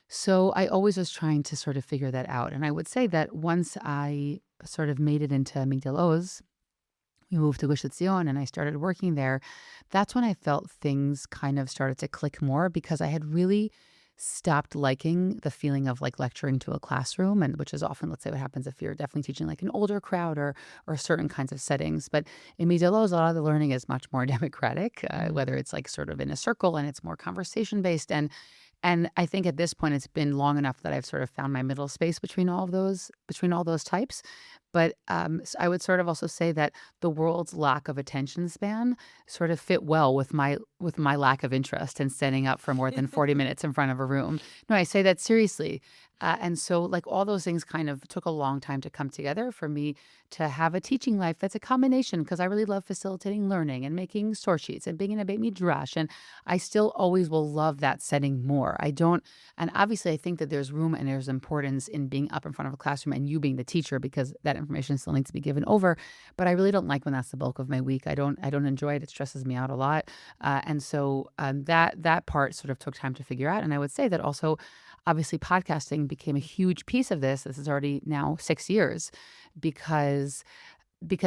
So I always was trying to sort of figure that out. And I would say that once I sort of made it into Migdal Oz, we moved to Gush Etzion and I started working there. That's when I felt things kind of started to click more, because I had really stopped liking the feeling of like lecturing to a classroom, and which is often, let's say, what happens if you're definitely teaching like an older crowd or certain kinds of settings. But in Midelos, a lot of the learning is much more democratic, Mm. whether it's like sort of in a circle and it's more conversation based. And I think at this point it's been long enough that I've sort of found my middle space between all those types. But I would sort of also say that the world's lack of attention span sort of fit well with my lack of interest in standing up for more than 40 minutes in front of a room. No, I say that seriously. And so like all those things kind of took a long time to come together for me to have a teaching life that's a combination, because I really love facilitating learning and making source sheets and being in a Beit Midrash. And I still always will love that setting more. I don't, and obviously I think that there's room and there's importance in being up in front of a classroom and you being the teacher, because that information still needs to be given over. But I really don't like when that's the bulk of my week. I don't enjoy it. It stresses me out a lot. That part sort of took time to figure out. And I would say that also, obviously, podcasting became a huge piece of this. This is already now 6 years because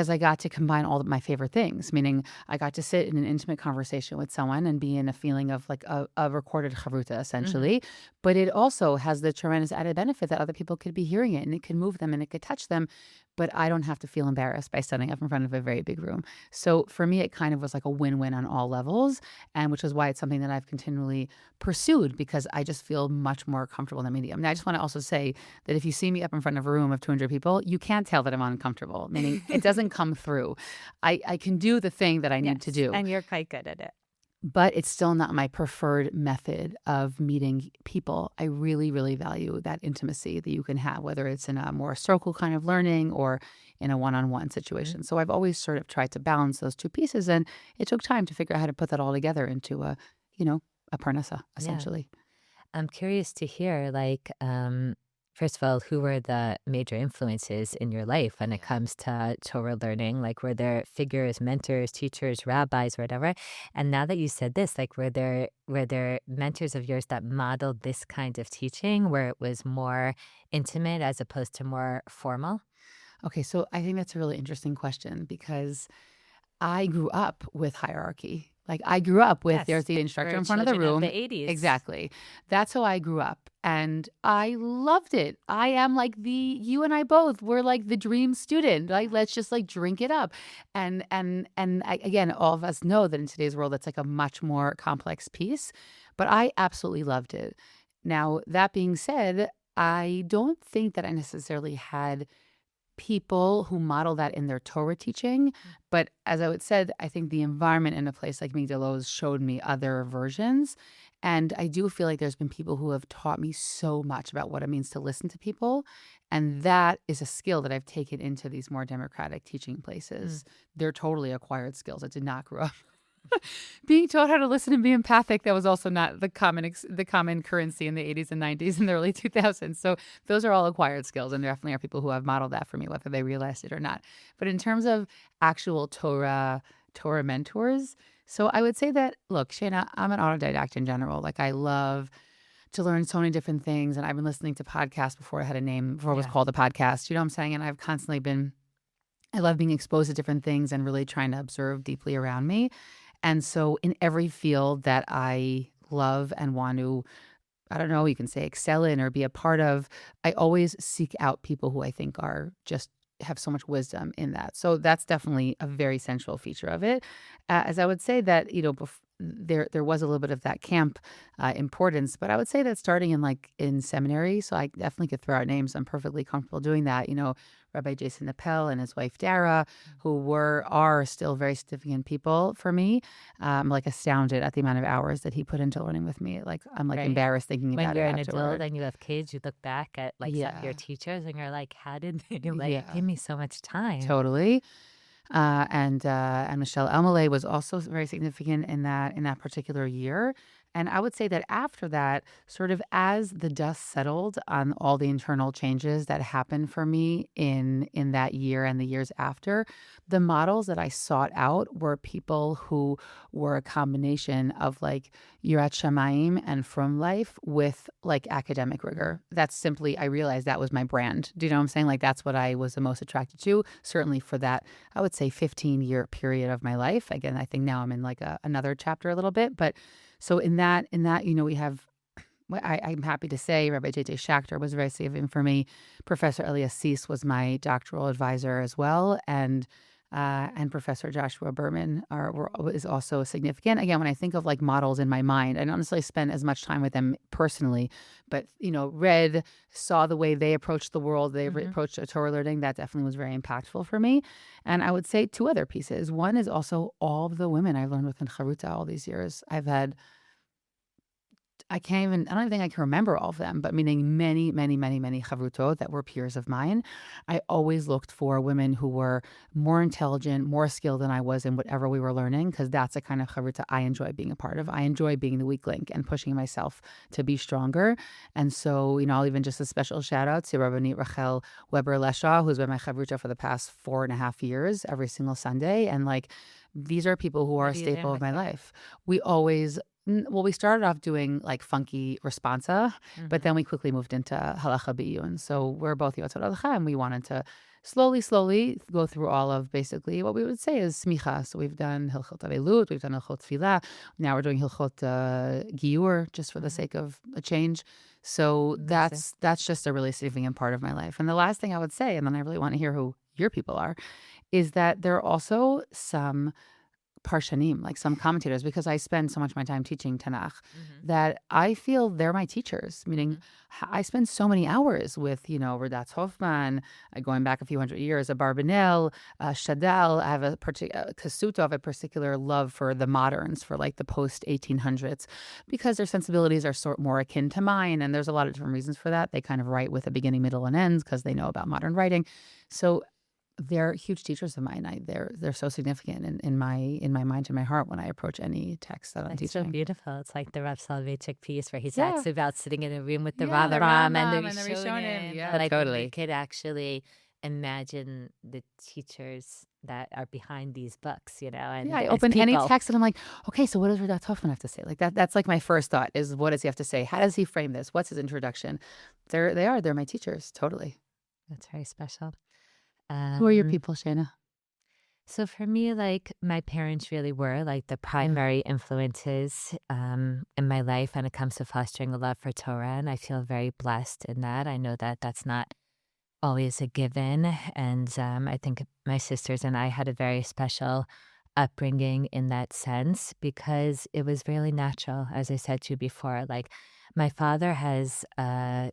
I got to combine all of my favorite things, meaning I got to sit in an intimate conversation with someone and be in a feeling of like a recorded chavruta, Hmm. essentially. But it also has the tremendous added benefit that other people could be hearing it and it could move them and it could touch them. But I don't have to feel embarrassed by standing up in front of a very big room. So for me, it kind of was like a win-win on all levels. And which is why it's something that I've continually pursued because I just feel much more comfortable in the medium. Now, I just want to also say that if you see me up in front of a room of 200 people, you can't tell that I'm uncomfortable, meaning it doesn't come through. I can do the thing that I need to Yes, do, and you're quite good at it. but it's still not my preferred method of meeting people. I really, really value that intimacy that you can have, whether it's in a more circle kind of learning or in a one-on-one Mhm. situation. So I've always sort of tried to balance those two pieces, and it took time to figure out how to put that all together into you know, a parnasa, Yeah. essentially. I'm curious to hear, like, first of all, who were the major influences in your life when it Yeah. comes to Torah learning? Like, were there figures, mentors, teachers, rabbis, whatever? And now that you said this, like, were there mentors of yours that modeled this kind of teaching, where it was more intimate as opposed to more formal? Okay, so I think that's a really interesting question because I grew up with hierarchy. Like, I grew up with there's Yes, the instructor we're in front of the children of room. the '80s. Exactly. That's how I grew up, and I loved it. I am like you and I both were like the dream student. Like, let's just, like, drink it up. Again, all of us know that in today's world, it's like a much more complex piece, but I absolutely loved it. Now, that being said, I don't think that I necessarily had people who model that in their Torah teaching. But as I would said, I think the environment in a place like Migdalo's showed me other versions. And I do feel like there's been people who have taught me so much about what it means to listen to people. And that is a skill that I've taken into these more democratic teaching Mm. places. They're totally acquired skills. I did not grow up being taught how to listen and be empathic. That was also not the common currency in the 80s and 90s and the early 2000s. So those are all acquired skills, and there definitely are people who have modeled that for me, whether they realized it or not. But in terms of actual Torah mentors, so I would say that, look, Shayna, I'm an autodidact in general. Like, I love to learn so many different things, and I've been listening to podcasts before I had a name, before it was Yeah. called a podcast. You know what I'm saying? And I've constantly been I love being exposed to different things and really trying to observe deeply around me. And so in every field that I love and want to, I don't know, you can say excel in or be a part of, I always seek out people who I think are just have so much wisdom in that. So that's definitely a very central feature of it. As I would say that, there was a little bit of that camp importance, but I would say that starting in seminary, so I definitely could throw out names. I'm perfectly comfortable doing that. Rabbi Jason Appel and his wife Dara, who are still very significant people for me. I'm like astounded at the amount of hours that he put into learning with me. Like, I'm like Right. embarrassed thinking When about it you're an adult afterward. and you have kids, you look back at, like, some of your Yeah, teachers and you're like, "How did they, like, yeah, give me so much time?" totally. And Michelle Elmaleh was also very significant in that particular year. And I would say that after that, sort of as the dust settled on all the internal changes that happened for me in that year and the years after, the models that I sought out were people who were a combination of like Yirat Shamayim and From life with like academic Mhm. rigor. That's simply, I realized that was my brand. Do you know what I'm saying? Like, that's what I was the most attracted to, certainly for that I would say 15-year period of my life. Again, I think now I'm in like another chapter a little bit, but so in that, we have. I'm happy to say Rabbi J.J. Schachter was very significant for me. Professor Elias Cease was my doctoral advisor as well, and Professor Joshua Berman is also significant. Again, when I think of like models in my mind, I don't necessarily spend as much time with them personally, but saw the way they approached the world, Mhm. approached Torah learning. That definitely was very impactful for me. And I would say two other pieces. One is also all of the women I've learned with in Charuta all these years. I've had I don't even think I can remember all of them, but meaning many, many, many, many chavrutot that were peers of mine. I always looked for women who were more intelligent, more skilled than I was in whatever we were learning, because that's the kind of chavruta I enjoy being a part of. I enjoy being the weak link and pushing myself to be stronger. And so, I'll even just a special shout out to Rabbanit Rachel Weber Leshaw, who's been my chavruta for the past 4.5 years, every single Sunday. And like, these are people who are What a do you learn staple of with my her? life. We always well, we started off doing like funky responsa, but Mm-hmm. then we quickly moved into halacha biyun. So we're both yotzot halacha, and we wanted to slowly, slowly go through all of basically what we would say is smicha. So we've done hilchot avelut, we've done hilchot tefillah. Now we're doing hilchot giur, just for the Mm-hmm. sake of a change. So Amazing. that's just a really significant part of my life. And the last thing I would say, and then I really want to hear who your people are, is that there are also some parshanim, like some commentators, because I spend so much of my time teaching Tanakh, Mm-hmm. that I feel they're my teachers. Meaning, Mm-hmm. I spend so many hours with, Radatz Hoffman, going back a few hundred years, a Barbanel, Shadal. I have a particular Kasuto, I have a particular love for the moderns, for like the post 1800s, because their sensibilities are sort more akin to mine, and there's a lot of different reasons for that. They kind of write with a beginning, middle, and ends because they know about modern writing. So they're huge teachers of mine. They're so significant in my mind and my heart when I approach any text that I'm It's so teaching. beautiful. It's like the Rav Soloveitchik piece where he Yeah, talks about sitting in a room with the yeah, the Rambam and the Rambam and the Rishonim. Rishonim. Yeah, And I think we totally. could actually imagine the teachers that are behind these books, Yeah, and I as open any people. text and I'm like, okay, so what does Radat Hoffman have to say? Like that's like my first thought is, what does he have to say? How does he frame this? What's his introduction? They're my teachers, totally. That's very special. Who are your Um, people, Shayna? so for me, like my parents really were like the Yeah. primary influences in my life when it comes to fostering a love for Torah. And I feel very blessed in that. I know that that's not always a given. And I think my sisters and I had a very special upbringing in that sense because it was really natural, as I said to you before. Like, my father has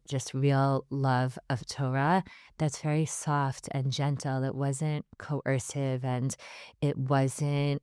just real love of Torah that's very soft and gentle. It wasn't coercive and it wasn't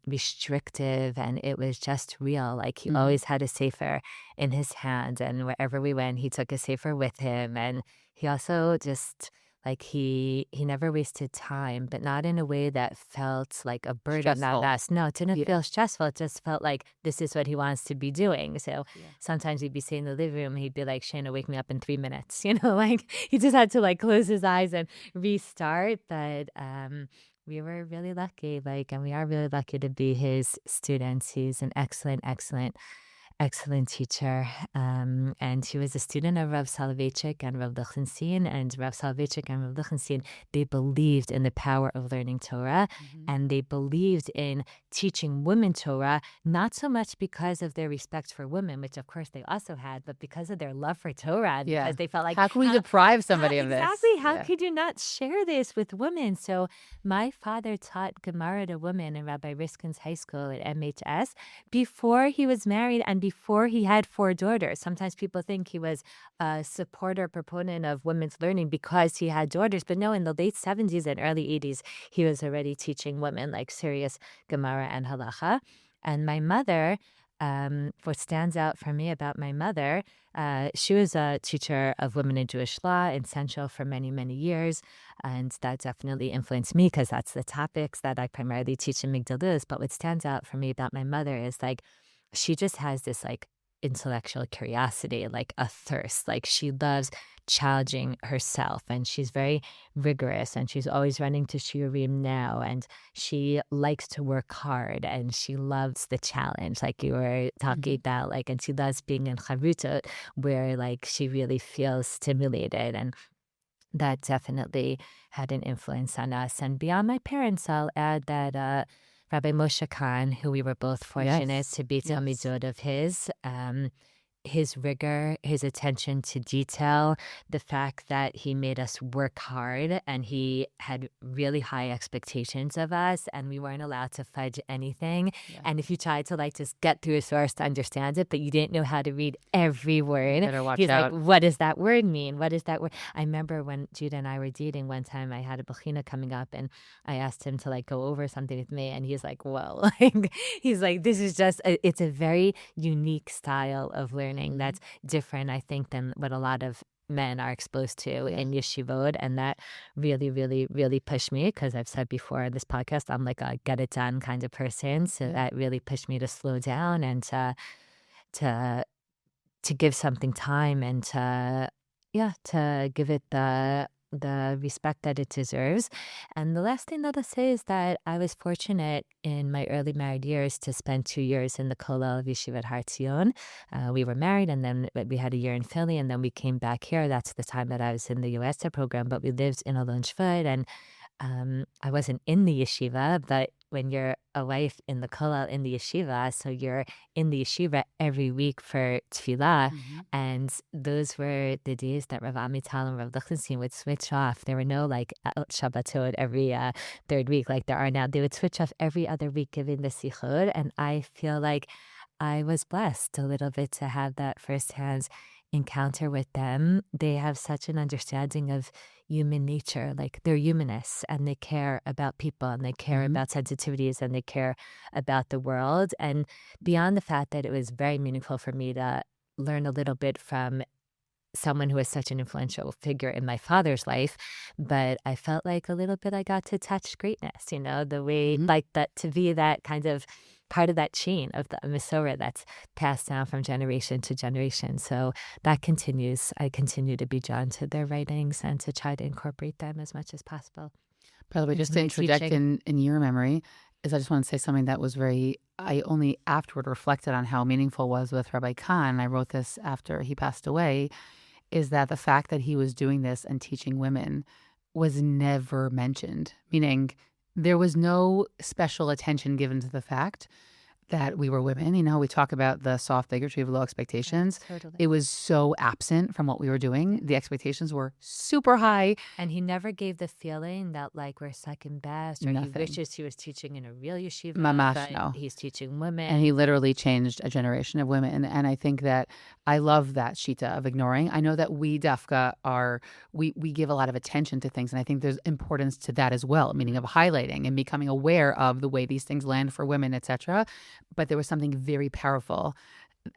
restrictive, and it was just real. Like, he Hmm. always had a sefer in his hand, and wherever we went, he took a sefer with him. And he also just like he never wasted time, but not in a way that felt like a burden on Stressful. us. No, it didn't Yeah. feel stressful. It just felt like this is what he wants to be doing. So Yeah. sometimes he'd be sitting in the living room, he'd be like, Shayna, wake me up in 3 minutes. Like he just had to like close his eyes and restart. But we were really lucky, and we are really lucky to be his students. He's an excellent, excellent excellent teacher. And he was a student of Rav Soloveitchik and Rav Lichtenstein. And Rav Soloveitchik and Rav Lichtenstein, they believed in the power of learning Torah. Hmm. And they believed in teaching women Torah, not so much because of their respect for women, which of course they also had, but because of their love for Torah, and Yeah. because they felt like, How can we how, deprive how somebody of this? exactly, how Yeah. could you not share this with women? So my father taught Gemara to women in Rabbi Riskin's high school at MHS before he was married and before he had 4 daughters. Sometimes people think he was a supporter, proponent of women's learning because he had daughters. But no, in the late 70s and early 80s, he was already teaching women like serious Gemara and Halacha. And my mother, what stands out for me about my mother, she was a teacher of women in Jewish law in Central for many, many years. And that definitely influenced me because that's the topics that I primarily teach in Migdalus. But what stands out for me about my mother is like, she just has this like intellectual curiosity, like a thirst. Like, she loves challenging herself, and she's very rigorous, and she's always running to shiurim now, and she likes to work hard, and she loves the challenge, like you were talking Hmm. about, like, and she loves being in chavruta where like she really feels stimulated, and that definitely had an influence on us. And beyond my parents, I'll add that Rabbi Moshe Khan, who we were both fortunate Yes. to be Yes. Talmidot of his, his rigor, his attention to detail, the fact that he made us work hard and he had really high expectations of us and we weren't allowed to fudge anything. Yeah. And if you tried to like just get through a source to understand it, but you didn't know how to read every You word, better watch he's like, out. what does that word mean? What does that word? I remember when Judah and I were dating one time, I had a bechina coming up and I asked him to like go over something with me and he's like, whoa, like he's like, this is just, it's a very unique style of learning Mhm. that's different, I think, than what a lot of men are exposed to Yeah. in yeshivot. And that really, really, really pushed me because I've said before on this podcast, I'm like a get it done kind of person. So Yeah. that really pushed me to slow down and to to give something time and to yeah, to give it the respect that it deserves. And the last thing that I'll say is that I was fortunate in my early married years to spend 2 years in the Kollel of Yeshivat Har Tzion. We were married and then we had a year in Philly and then we came back here. That's the time that I was in the USer program, but we lived in Alon Shvud and I wasn't in the yeshiva, but when you're a wife in the kollel in the yeshiva, so you're in the yeshiva every week for tefillah, Mhm. and those were the days that Rav Amital and Rav Lichtenstein would switch off. There were no like Shabbatot every third week like there are now. They would switch off every other week giving the sichur, and I feel like I was blessed a little bit to have that firsthand encounter with them. They have such an understanding of human nature. Like they're humanists and they care about people and they care Mhm. about sensitivities and they care about the world. And beyond the fact that it was very meaningful for me to learn a little bit from someone who was such an influential figure in my father's life, but I felt like a little bit I got to touch greatness, the way Mhm. like that to be that kind of part of that chain of the Masorah that's passed down from generation to generation. So that continues. I continue to be drawn to their writings and to try to incorporate them as much as possible By the way, just into to my interject teaching. in your memory, is I just want to say something that was very I only afterward reflected on how meaningful it was with Rabbi Khan. I wrote this after he passed away, is that the fact that he was doing this and teaching women was never mentioned, meaning there was no special attention given to the fact that we were women. We talk about the soft bigotry of low Yeah, expectations. It totally. was so absent from what we were doing. Yeah. The expectations were super high. And he never gave the feeling that, like, we're second best or he Nothing. wishes he was teaching in a real yeshiva, Mamash, but no. he's teaching And he women. literally changed a generation of women. And I think that I love that shita of ignoring. I know that we Dafka we give a lot of attention to things. And I think there's importance to that as well, meaning of highlighting and becoming aware of the way these things land for women, etc. But there was something very powerful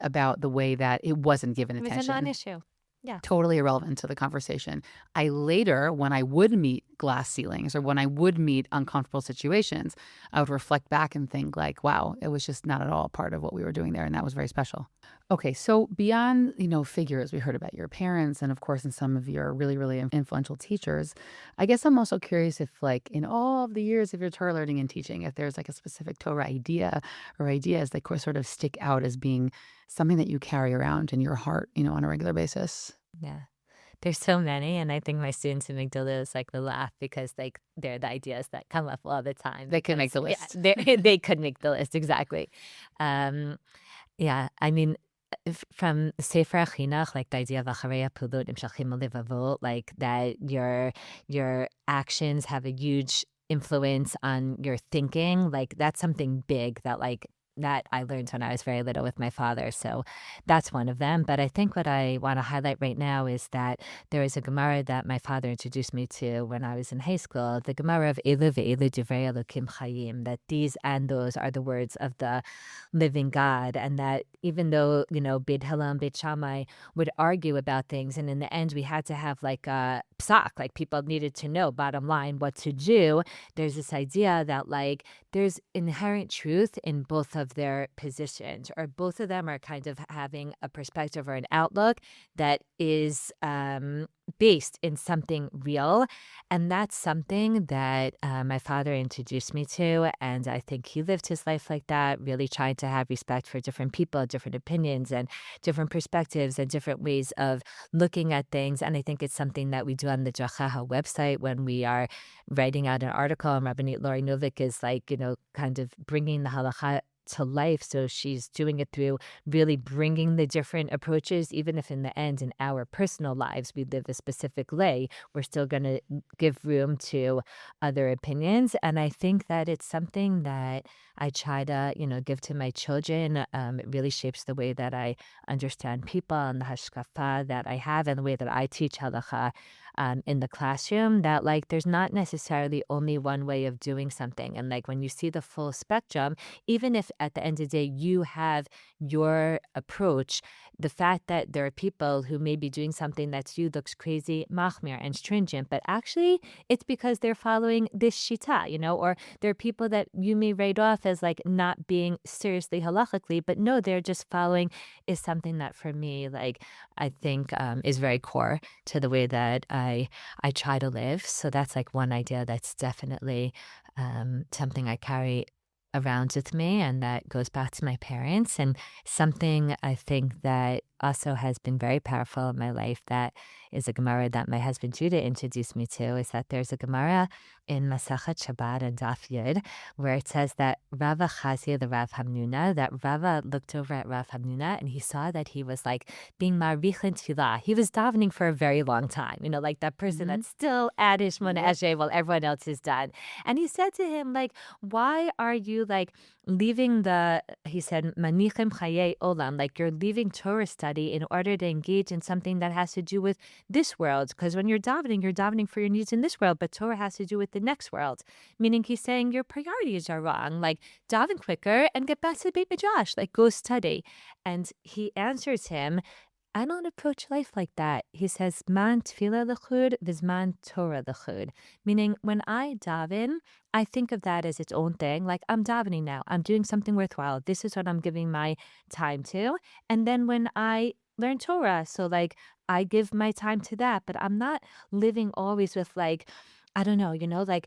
about the way that it wasn't given It was a attention. non-issue. Yeah. Totally irrelevant to the conversation. I later, when I would meet glass ceilings or when I would meet uncomfortable situations, I would reflect back and think like, wow, it was just not at all part of what we were doing there. And that was very special. Okay, so beyond, figures, we heard about your parents and of course in some of your really, really influential teachers. I guess I'm also curious if like in all of the years of your Torah learning and teaching, if there's like a specific Torah idea or ideas that sort of stick out as being something that you carry around in your heart, on a regular basis. Yeah. There's so many, and I think my students in Migdalis like to laugh because like they're the ideas that come up all the time They can make because the yeah, list. they could make the list exactly. Um, yeah, I mean, from Sefer Chinuch, like the idea of acharei hapilot nimshachim levavot, like that your actions have a huge influence on your thinking. Like that's something big that I learned when I was very little with my father. So that's one of them. But I think what I want to highlight right now is that there is a Gemara that my father introduced me to when I was in high school, the Gemara of Elu ve'elu divrei Elokim chayim, that these and those are the words of the living God, and that even though, Beit Hillel and Beit Shammai would argue about things, and in the end we had to have like a psak, like people needed to know, bottom line, what to do, there's this idea that like there's inherent truth in both of their positions, or both of them are kind of having a perspective or an outlook that is based in something real. And that's something that my father introduced me to. And I think he lived his life like that, really trying to have respect for different people, different opinions, and different perspectives, and different ways of looking at things. And I think it's something that we do on the Deracheha website when we are writing out an article. And Rabbanit Lori Novik is like, kind of bringing the halacha to life. So she's doing it through really bringing the different approaches, even if in the end, in our personal lives, we live a specific way, we're still going to give room to other opinions. And I think that it's something that I try to, give to my children. It really shapes the way that I understand people and the hashkafa that I have and the way that I teach halacha in the classroom, that like there's not necessarily only one way of doing something. And like when you see the full spectrum, even if at the end of the day you have your approach, the fact that there are people who may be doing something that to you looks crazy, machmir, and stringent, but actually it's because they're following this shita, or there are people that you may write off as like not being seriously halachically, but no, they're just following is something that for me, like I think is very core to the way that I try to live. So that's like one idea that's definitely something I carry around with me, and that goes back to my parents. And something I think that also has been very powerful in my life, that is a Gemara that my husband Judah introduced me to, is that there's a Gemara in Masachet Shabbat and Daf Yud where it says that Rava Chazia, the Rav Hamnuna, that Rava looked over at Rav Hamnuna and he saw that he was like being marich in tefillah. He was davening for a very long time, like that person Hmm. that's still at Shmona Yep. Esrei while everyone else is done. And he said to him, like, why are you like leaving he said, manichem chaye olam, like you're leaving Torah study in order to engage in something that has to do with this world. Because when you're davening for your needs in this world, but Torah has to do with the next world. Meaning he's saying your priorities are wrong. Like daven quicker and get back to the Beit Midrash, like go study. And he answers him, I don't approach life like that. He says, man tefillah l'chud, vizman Torah l'chud. Meaning, when I daven, I think of that as its own thing. Like, I'm davening now. I'm doing something worthwhile. This is what I'm giving my time to. And then when I learn Torah, so like, I give my time to that, but I'm not living always with like, I don't know, like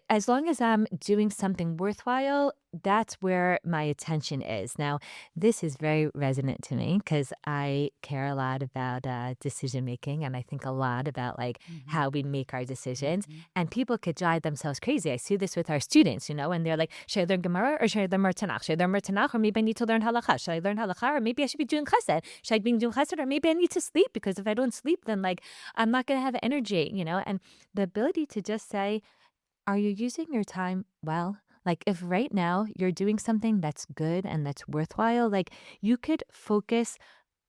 as long as I'm doing something worthwhile, that's where my attention is. Now, this is very resonant to me because I care a lot about decision making, and I think a lot about like Hmm. how we make our decisions. Hmm. And people could drive themselves crazy. I see this with our students, and they're like, should I learn Gemara or should I learn Tanakh? Should I learn Tanakh or maybe I need to learn Halakha? Should I learn Halakha or maybe I should be doing Chesed? Should I be doing Chesed or maybe I need to sleep because if I don't sleep, then like I'm not going to have energy, And the ability to just say, are you using your time well? Like, if right now you're doing something that's good and that's worthwhile, like you could focus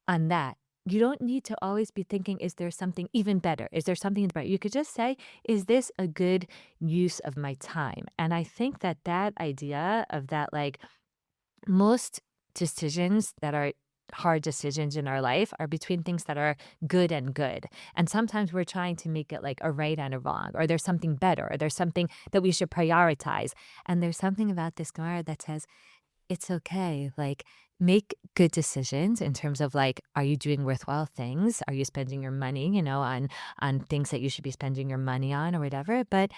on that. You don't need to always be thinking, is there something even better? Is there something better? You could just say, is this a good use of my time? And I think that that idea of that, like, most decisions that are hard decisions in our life are between things that are good and good. And sometimes we're trying to make it like a right and a wrong, or there's something better, or there's something that we should prioritize. And there's something about this Gemara that says, it's okay. Like, make good decisions in terms of like, are you doing worthwhile things? Are you spending your money, on things that you should be spending your money on or whatever? But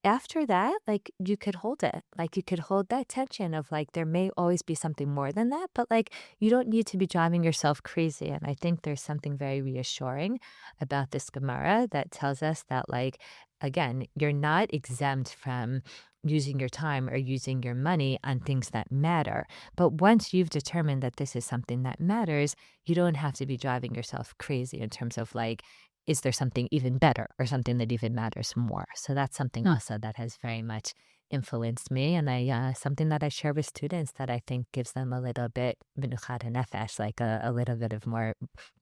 after that, like, you could hold it. Like, you could hold that tension of, like, there may always be something more than that, but, like, you don't need to be driving yourself crazy, and I think there's something very reassuring about this Gemara that tells us that, like, again, you're not exempt from using your time or using your money on things that matter. But once you've determined that this is something that matters, you don't have to be driving yourself crazy in terms of, like, is there something even better or something that even matters more? So that's something also that has very much influenced me, and I something that I share with students that I think gives them a little bit menuchat nefesh, like a little bit of more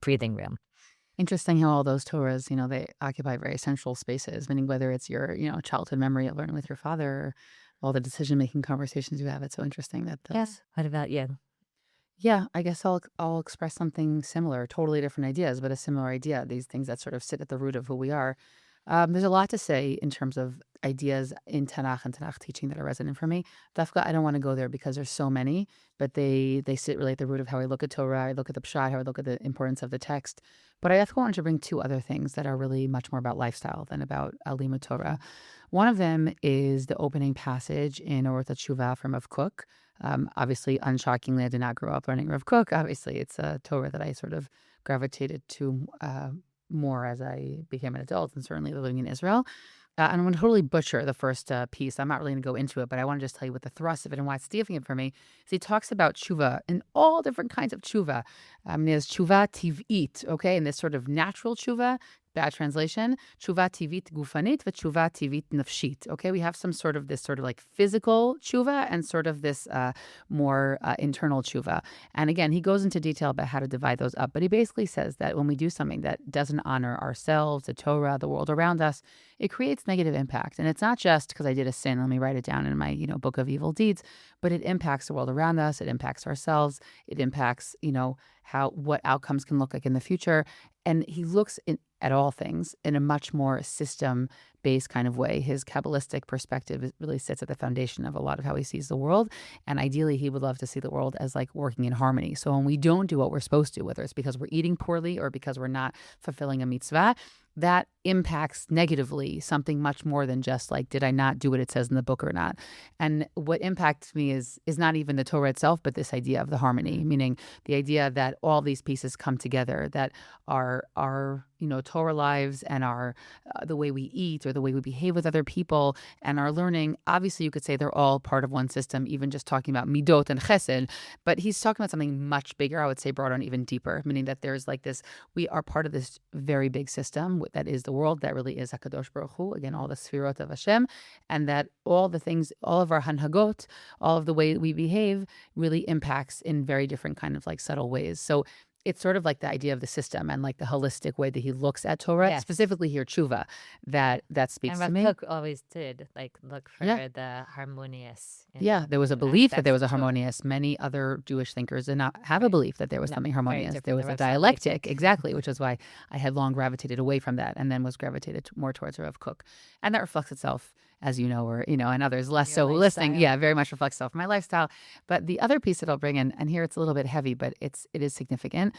breathing room. Interesting how all those Torahs, they occupy very central spaces, meaning whether it's your, childhood memory of learning with your father or all the decision-making conversations you have. It's so interesting that Yes. What about you? yeah, I guess I'll express something similar, totally different ideas, but a similar idea. These things that sort of sit at the root of who we are. There's a lot to say in terms of ideas in Tanakh and Tanakh teaching that are resonant for me. Dafka, I don't want to go there because there's so many, but they sit really at the root of how I look at Torah, I look at the Pshat, how I look at the importance of the text. But I Dafka wanted to bring two other things that are really much more about lifestyle than about Limud Torah. One of them is the opening passage in Orot Tshuva from Rav Kook. Obviously, unshockingly, I did not grow up learning Rav Kook. Obviously, it's a Torah that I sort of gravitated to more as I became an adult and certainly living in Israel. and I'm going to totally butcher the first piece. I'm not really going to go into it, but I want to just tell you what the thrust of it and why it's significant for me. Is he talks about tshuva and all different kinds of tshuva. There's tshuva tiv'it, okay, and this sort of natural tshuva. Bad translation. Tshuva tivit gufanit, tshuva tivit nafshit. Okay, we have some sort of this sort of like physical tshuva and sort of this more internal tshuva. And again, he goes into detail about how to divide those up. But he basically says that when we do something that doesn't honor ourselves, the Torah, the world around us, it creates negative impact. And it's not just because I did a sin, let me write it down in my, book of evil deeds, but it impacts the world around us, it impacts ourselves, it impacts, how what outcomes can look like in the future. And he looks at all things in a much more system-based kind of way. His Kabbalistic perspective really sits at the foundation of a lot of how he sees the world. And ideally, he would love to see the world as like working in harmony. So when we don't do what we're supposed to, whether it's because we're eating poorly or because we're not fulfilling a mitzvah, that impacts negatively something much more than just like, did I not do what it says in the book or not? And what impacts me is not even the Torah itself, but this idea of the harmony, meaning the idea that all these pieces come together, that our Torah lives and our the way we eat or the way we behave with other people and our learning. Obviously, you could say they're all part of one system, even just talking about midot and chesed. But he's talking about something much bigger, I would say broader and even deeper, meaning that there's like this, we are part of this very big system that is the world, that really is HaKadosh Baruch Hu, again, all the sfirot of Hashem, and that all the things, all of our hanhagot, all of the way we behave really impacts in very different kind of like subtle ways. So it's sort of like the idea of the system and like the holistic way that he looks at Torah, Yes. specifically here tshuva, that speaks And to what me. Cook always did, like look for Yeah. the harmonious Yeah, there was a belief that there aspects was of a children. harmonious. Many other Jewish thinkers did not have a Right. belief that there was No, something very harmonious. There different. was The a Rav Sami dialectic, think. exactly, which is why I had long gravitated away from that and then was gravitated more towards Rav Kook. And that reflects itself, as you know, or, and others less Your so listening. lifestyle. Yeah, very much reflects itself in my lifestyle. But the other piece that I'll bring in, and here it's a little bit heavy, but it is significant.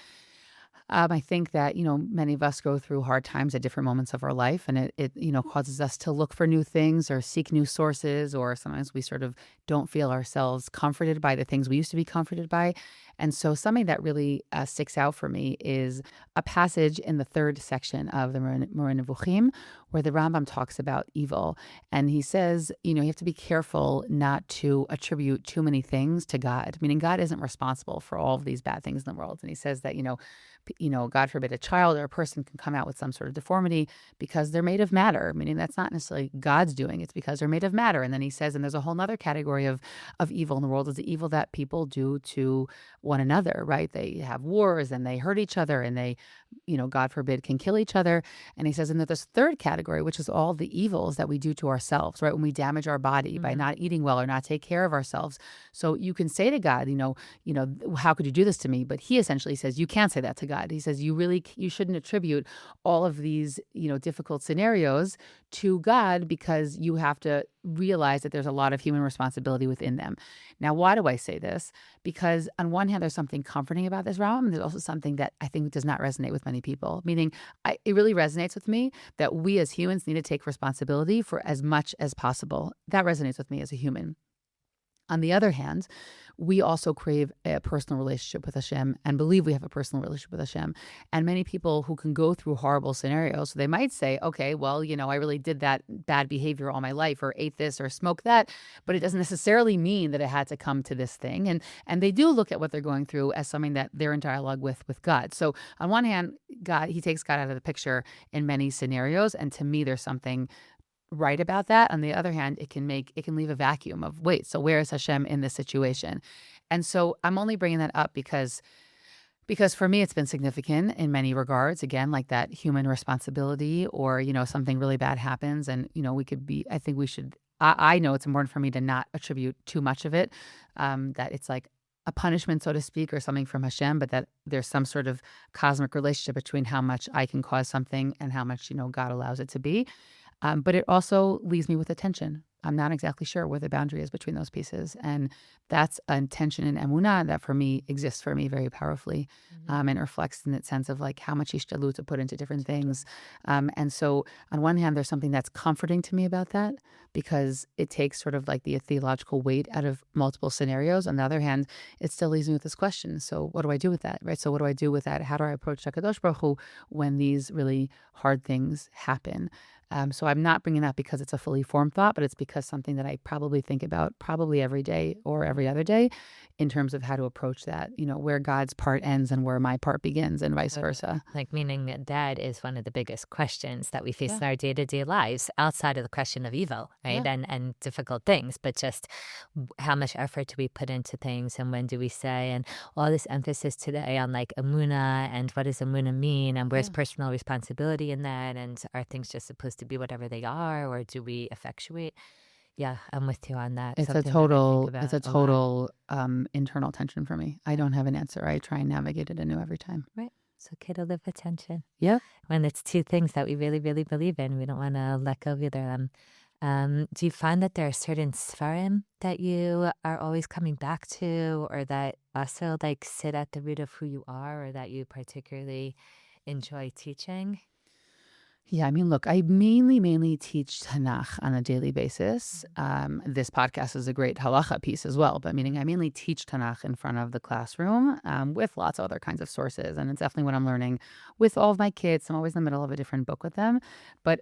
I think that, many of us go through hard times at different moments of our life, and it causes us to look for new things or seek new sources, or sometimes we sort of don't feel ourselves comforted by the things we used to be comforted by. And so something that really sticks out for me is a passage in the third section of the Moreh Nevuchim, where the Rambam talks about evil. And he says, you have to be careful not to attribute too many things to God, meaning God isn't responsible for all of these bad things in the world. And he says that, God forbid, a child or a person can come out with some sort of deformity because they're made of matter, meaning that's not necessarily God's doing. It's because they're made of matter. And then he says, and there's a whole other category of evil in the world, is the evil that people do to one another, right? They have wars and they hurt each other and they, God forbid, can kill each other. And he says, and there's this third category, which is all the evils that we do to ourselves, right? When we damage our body by not eating well or not take care of ourselves. So you can say to God, how could you do this to me? But he essentially says, you can't say that to God. He says, you shouldn't attribute all of these, difficult scenarios to God, because you have to realize that there's a lot of human responsibility within them. Now, why do I say this? Because on one hand, there's something comforting about this realm, and there's also something that I think does not resonate with many people, meaning it really resonates with me that we as humans need to take responsibility for as much as possible. That resonates with me as a human. On the other hand, we also crave a personal relationship with Hashem and believe we have a personal relationship with Hashem. And many people who can go through horrible scenarios, so they might say, okay, well, I really did that bad behavior all my life, or ate this or smoked that, but it doesn't necessarily mean that it had to come to this thing. And they do look at what they're going through as something that they're in dialogue with God. So on one hand, he takes God out of the picture in many scenarios. And to me, there's something right about that. On the other hand, it can leave a vacuum of, wait, so where is Hashem in this situation? And so I'm only bringing that up because for me, it's been significant in many regards. Again, like that human responsibility, or, something really bad happens and, I think we should, I know it's important for me to not attribute too much of it, that it's like a punishment, so to speak, or something from Hashem, but that there's some sort of cosmic relationship between how much I can cause something and how much, God allows it to be. But it also leaves me with a tension. I'm not exactly sure where the boundary is between those pieces. And that's a tension in emunah that for me exists for me very powerfully, and reflects in that sense of like how much ishtalut to put into different things. And so on one hand, there's something that's comforting to me about that, because it takes sort of like the theological weight out of multiple scenarios. On the other hand, it still leaves me with this question. So what do I do with that, right? So what do I do with that? How do I approach HaKadosh Baruch Hu when these really hard things happen? So I'm not bringing that because it's a fully formed thought, but it's because something that I probably think about probably every day or every other day in terms of how to approach that, where God's part ends and where my part begins and vice Totally. versa. Like, meaning that is one of the biggest questions that we face Yeah. in our day-to-day lives, outside of the question of evil, right? Yeah. And difficult things, but just how much effort do we put into things, and when do we say, and all this emphasis today on like Amuna and what does Amuna mean, and where's Yeah. personal responsibility in that, and are things just supposed to be whatever they are, or do we effectuate? Yeah, I'm with you on that. It's a Something that I think total it's about a a lot. total, internal tension for me. I Yeah. don't have an answer. I try and navigate it anew every time. Right. So, okay to live with tension. Yeah. When it's two things that we really, really believe in, we don't want to let go of either of them. Do you find that there are certain svarim that you are always coming back to, or that also like sit at the root of who you are, or that you particularly enjoy teaching? Yeah, I mean, look, I mainly teach Tanakh on a daily basis. This podcast is a great halacha piece as well, but meaning I mainly teach Tanakh in front of the classroom with lots of other kinds of sources. And it's definitely what I'm learning with all of my kids. I'm always in the middle of a different book with them. But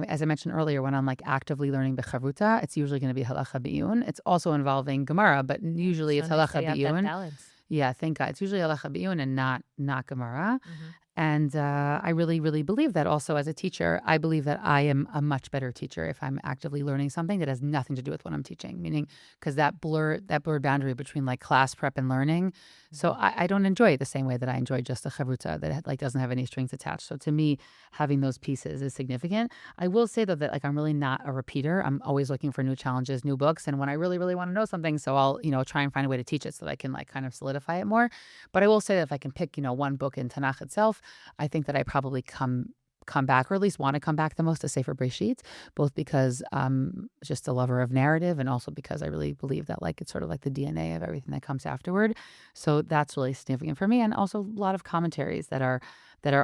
as I mentioned earlier, when I'm like actively learning Bechavuta, it's usually going to be halacha biyun. It's also involving Gemara, but Yeah, usually so it's nice that halacha you have that biyun. balance. Yeah, thank God. It's usually halacha biyun and not Gemara. Hmm. And I really, really believe that also as a teacher. I believe that I am a much better teacher if I'm actively learning something that has nothing to do with what I'm teaching, meaning because that blurred boundary between like class prep and learning. So Hmm. I don't enjoy it the same way that I enjoy just a chavruta that like doesn't have any strings attached. So to me, having those pieces is significant. I will say though that like I'm really not a repeater. I'm always looking for new challenges, new books. And when I really, really want to know something, so I'll, try and find a way to teach it so that I can like kind of solidify it more. But I will say that if I can pick, one book in Tanakh itself, I think that I probably come back, or at least want to come back the most, to Sefer Breshit, both because just a lover of narrative, and also because I really believe that like it's sort of like the DNA of everything that comes afterward. So that's really significant for me, and also a lot of commentaries that are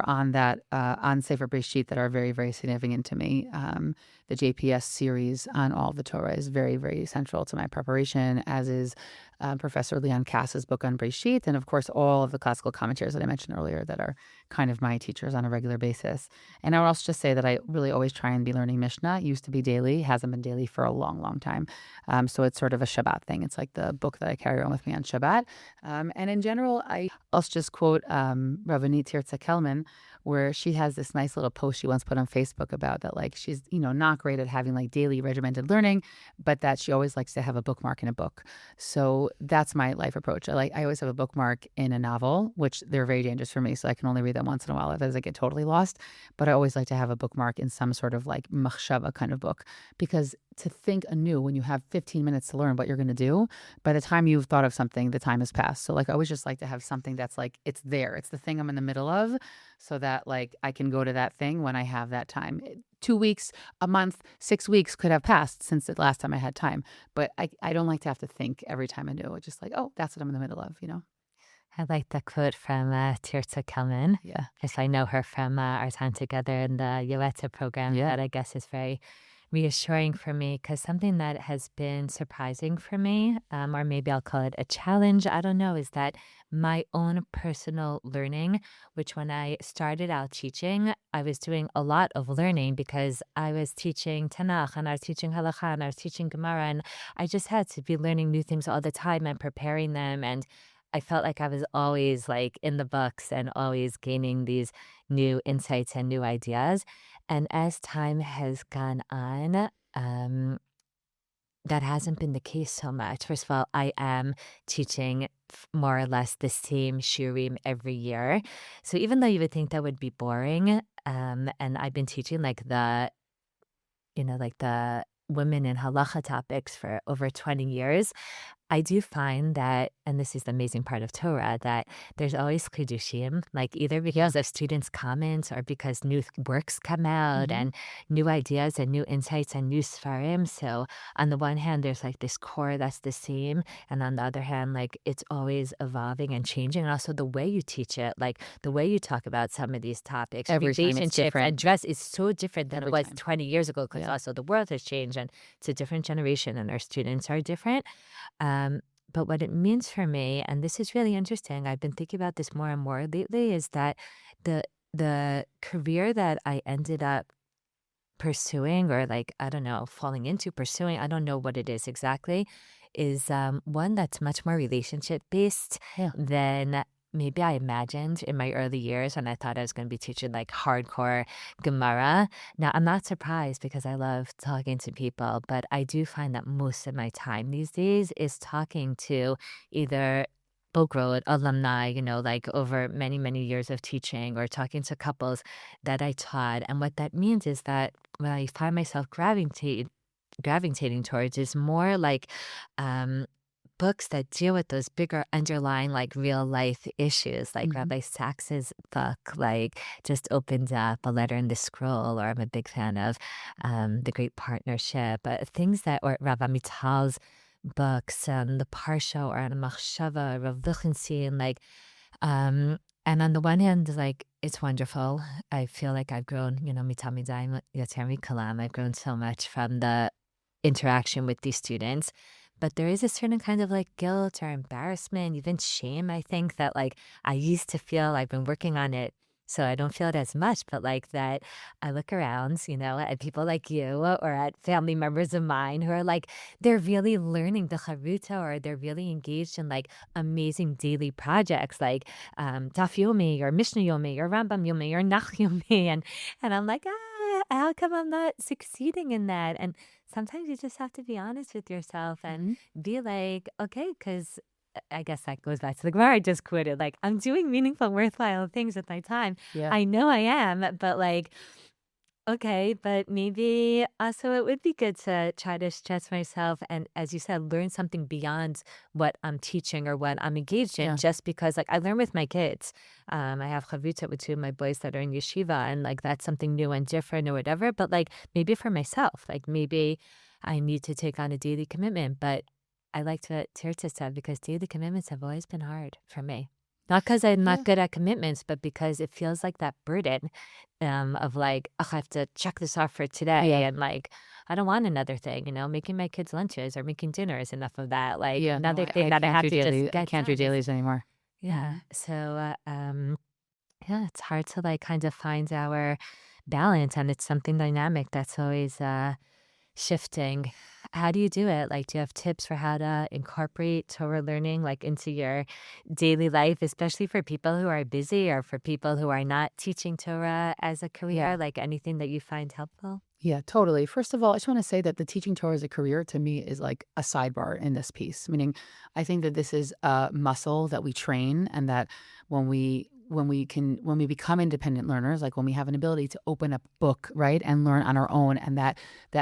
on that on Sefer Breshit that are very, very significant to me. The JPS series on all the Torah is very, very central to my preparation, as is Professor Leon Kass's book on Breshit, and of course all of the classical commentaries that I mentioned earlier that are kind of my teachers on a regular basis. And I would also just say that I really always try and be learning Mishnah. It used to be daily, hasn't been daily for a long, long time. So it's sort of a Shabbat thing. It's like the book that I carry around with me on Shabbat. And in general, I also just quote Ravanit Tirza Kelman, where she has this nice little post she once put on Facebook about that, like she's, not great at having like daily regimented learning, but that she always likes to have a bookmark in a book. So that's my life approach. I always have a bookmark in a novel, which they're very dangerous for me. So I can only read them once in a while, otherwise I get totally lost. But I always like to have a bookmark in some sort of like machshava kind of book, because to think anew when you have 15 minutes to learn what you're going to do, by the time you've thought of something, the time has passed. So like I always just like to have something that's like it's there. It's the thing I'm in the middle of, so that like I can go to that thing when I have that time. 2 weeks, a month, 6 weeks could have passed since the last time I had time. But I don't like to have to think every time I do. It's just like, oh, that's what I'm in the middle of. I like that quote from Tirza Kelman, Yeah. because I know her from our time together in the Yoeta program. Yeah. That I guess is very reassuring for me, because something that has been surprising for me, or maybe I'll call it a challenge, I don't know, is that my own personal learning, which when I started out teaching, I was doing a lot of learning because I was teaching Tanakh and I was teaching Halakha and I was teaching Gemara, and I just had to be learning new things all the time and preparing them. And I felt like I was always like in the books and always gaining these new insights and new ideas. And as time has gone on, that hasn't been the case so much. First of all, I am teaching more or less the same shiurim every year. So even though you would think that would be boring, and I've been teaching like the women in halacha topics for over 20 years, I do find that, and this is the amazing part of Torah, that there's always chidushim, like either Yeah. because of students' comments or because new works come out Hmm. and new ideas and new insights and new svarim. So on the one hand, there's like this core that's the same, and on the other hand, like it's always evolving and changing. And also the way you teach it, like the way you talk about some of these topics, Every time it's relationships and different. dress is so different than it Every was time. 20 years ago, because Yeah. also the world has changed and it's a different generation and our students are different. Um, but what it means for me, and this is really interesting, I've been thinking about this more and more lately, is that the the career that I ended up pursuing, or like, I don't know, falling into pursuing, I don't know what it is exactly, is one that's much more relationship based Yeah. than maybe I imagined in my early years when I thought I was going to be teaching like hardcore Gemara. Now, I'm not surprised because I love talking to people, but I do find that most of my time these days is talking to either Bogrod alumni, like over many, many years of teaching, or talking to couples that I taught. And what that means is that when I find myself gravitating towards is more like um, books that deal with those bigger underlying like real life issues, like Mhm. Rabbi Sacks's book, like just opened up A Letter in the Scroll, or I'm a big fan of The Great Partnership, things that, or Rabbi Mital's books, the Parsha or Ana Machshava, Rav Lichtenstein, um, and on the one hand, like, it's wonderful. I feel like I've grown, Mital Midayim Yoter Mikalam. I've grown so much from the interaction with these students. But there is a certain kind of like guilt or embarrassment, even shame, I think, that like I used to feel. I've been working on it, so I don't feel it as much, but like that I look around, at people like you or at family members of mine who are like, they're really learning the Charuta, or they're really engaged in like amazing daily projects like Daf Yomi or Mishnah Yomi or Rambam Yomi or Nach Yomi. And I'm like, how come I'm not succeeding in that? And sometimes you just have to be honest with yourself and Mhm. be like, okay, because I guess that goes back to the Gemara I just quoted. Like, I'm doing meaningful, worthwhile things with my time. Yeah. I know I am, but like, okay, but maybe also it would be good to try to stress myself and, as you said, learn something beyond what I'm teaching or what I'm engaged in, Yeah. just because, like, I learn with my kids. I have chavruta with two of my boys that are in yeshiva, and like that's something new and different or whatever. But like maybe for myself, like maybe I need to take on a daily commitment. But I like to Tirta said, because daily commitments have always been hard for me. Not because I'm not Yeah. good at commitments, but because it feels like that burden of like, "Ugh, I have to check this off for today." Yeah. And like, I don't want another thing, making my kids lunches or making dinner is enough of that. Like Yeah. No, another I thing that I can't have do to just I get can't do done is, dailies anymore. yeah. Mhm. So, yeah, it's hard to like kind of find our balance, and it's something dynamic that's always shifting. How do you do it? Like, do you have tips for how to incorporate Torah learning like into your daily life, especially for people who are busy or for people who are not teaching Torah as a Yeah. career? Like anything that you find helpful? Yeah, totally. First of all, I just want to say that the teaching Torah as a career to me is like a sidebar in this piece. Meaning, I think that this is a muscle that we train, and that when we become independent learners, like when we have an ability to open up a book, right, and learn on our own, and that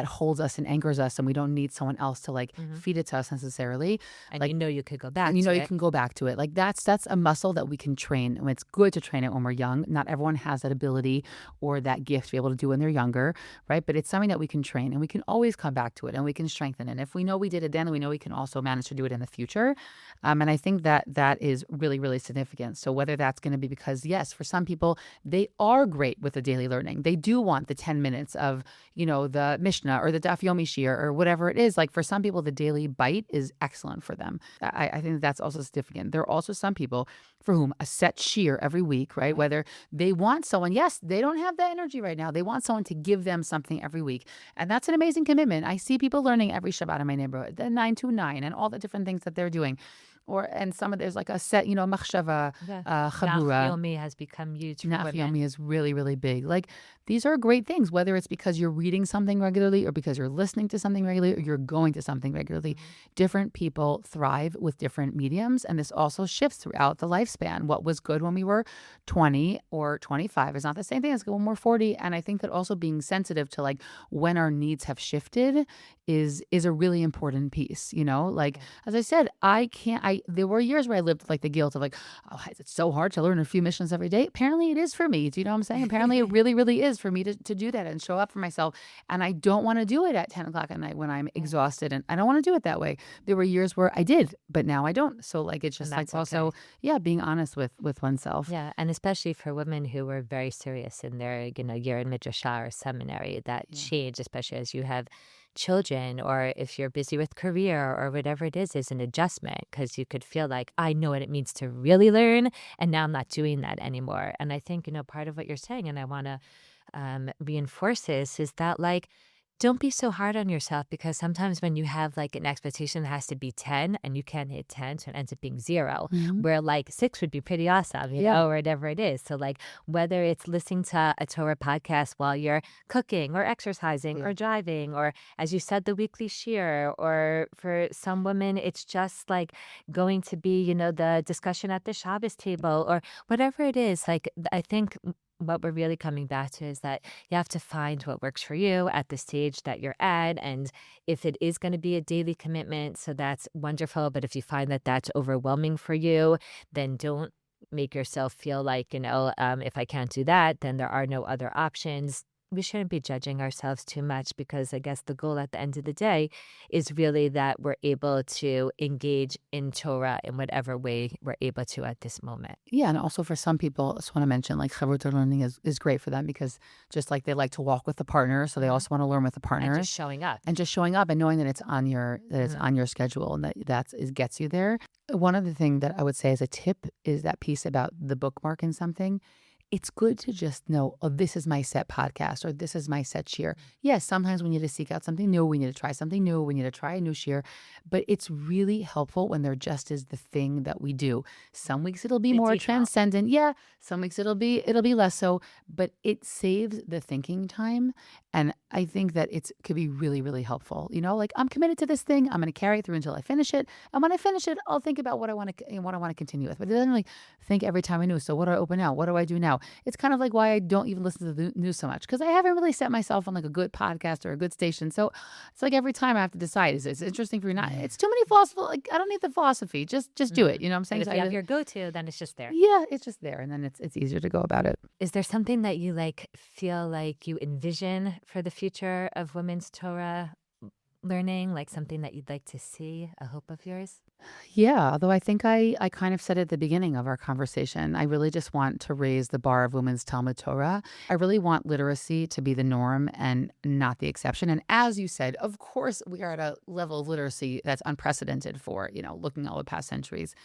holds us and anchors us, and we don't need someone else to like Hmm. feed it to us necessarily. And Like, you could go and back you know to you it. can go back to it. Like that's a muscle that we can train, and it's good to train it when we're young. Not everyone has that ability or that gift to be able to do when they're younger, right? But it's something that we can train, and we can always come back to it, and we can strengthen it. And if we know we did it then, we know we can also manage to do it in the future. And I think that that is really, really significant. So whether that's going to be because, yes, for some people, they are great with the daily learning. They do want the 10 minutes of, the Mishnah or the Daf Yomi Shir or whatever it is. Like for some people, the daily bite is excellent for them. I think that's also significant. There are also some people for whom a set shear every week, right? Whether they want someone, yes, they don't have that energy right now. They want someone to give them something every week. And that's an amazing commitment. I see people learning every Shabbat in my neighborhood, the 9 to 9 and all the different things that they're doing. And some of there's like a set, machshava, Yeah. Nach chabura. Yomi has become huge for women. Nachiyomi is really, really big. Like these are great things, whether it's because you're reading something regularly or because you're listening to something regularly or you're going to something regularly. Mhm. Different people thrive with different mediums. And this also shifts throughout the lifespan. What was good when we were 20 or 25 is not the same thing as when we're 40. And I think that also being sensitive to like when our needs have shifted is a really important piece, Like Yeah. as I said, I there were years where I lived with like the guilt of like, oh, it's so hard to learn a few missions every day. Apparently it is for me. Do you know what I'm saying? Apparently it really, really is for me to do that and show up for myself. And I don't want to do it at 10 o'clock at night when I'm Yeah. exhausted. And I don't want to do it that way. There were years where I did, but now I don't. So like it's And just like that's okay. also, yeah, being honest with oneself. Yeah, and especially for women who were very serious in their, year in midrasha or seminary, that Yeah. change, especially as you have children, or if you're busy with career or whatever it is an adjustment, because you could feel like, I know what it means to really learn, and now I'm not doing that anymore. And I think, part of what you're saying, and I want to reinforces is that, like, don't be so hard on yourself, because sometimes when you have like an expectation that has to be 10 and you can't hit 10, so it ends up being 0, Mhm. where like 6 would be pretty awesome, Yeah. or whatever it is. So, like, whether it's listening to a Torah podcast while you're cooking or exercising Yeah. or driving, or as you said, the weekly shiur, or for some women, it's just like going to be, the discussion at the Shabbos table or whatever it is. Like, I think what we're really coming back to is that you have to find what works for you at the stage that you're at. And if it is going to be a daily commitment, so that's wonderful. But if you find that that's overwhelming for you, then don't make yourself feel like, if I can't do that, then there are no other options. We shouldn't be judging ourselves too much, because I guess the goal at the end of the day is really that we're able to engage in Torah in whatever way we're able to at this moment. Yeah, and also for some people, I just want to mention like Shavuot learning is great for them because just like they like to walk with a partner, so they Mhm. also want to learn with a And partner just showing up. and just showing up and knowing that it's Mhm. on your schedule and that gets you there. One other thing that I would say as a tip is that piece about the bookmark and something. It's good to just know, oh, this is my set podcast or this is my set shear. Yes, sometimes we need to seek out something new. We need to try something new. We need to try a new shear. But it's really helpful when there just is the thing that we do. Some weeks it'll be The more default. transcendent. Yeah. Some weeks it'll be less so, but it saves the thinking time. And I think that it's could be really, really helpful. Like I'm committed to this thing. I'm going to carry it through until I finish it. And when I finish it, I'll think about what I want to continue with. But it doesn't really think every time I knew. So what do I open now? What do I do now? It's kind of like why I don't even listen to the news so much because I haven't really set myself on like a good podcast or a good station. So it's like every time I have to decide, is it interesting for you or not? It's too many philosophy. Like I don't need the philosophy. Just do it. Mhm. You know what I'm But saying? if So you have your go-to, then it's just there. yeah, it's just there, and then it's easier to go about it. Is there something that you like feel like you envision for the future of women's Torah learning, like something that you'd like to see, a hope of yours? Yeah, although I think I kind of said at the beginning of our conversation, I really just want to raise the bar of women's Talmud Torah. I really want literacy to be the norm and not the exception. And as you said, of course, we are at a level of literacy that's unprecedented for, looking all the past centuries.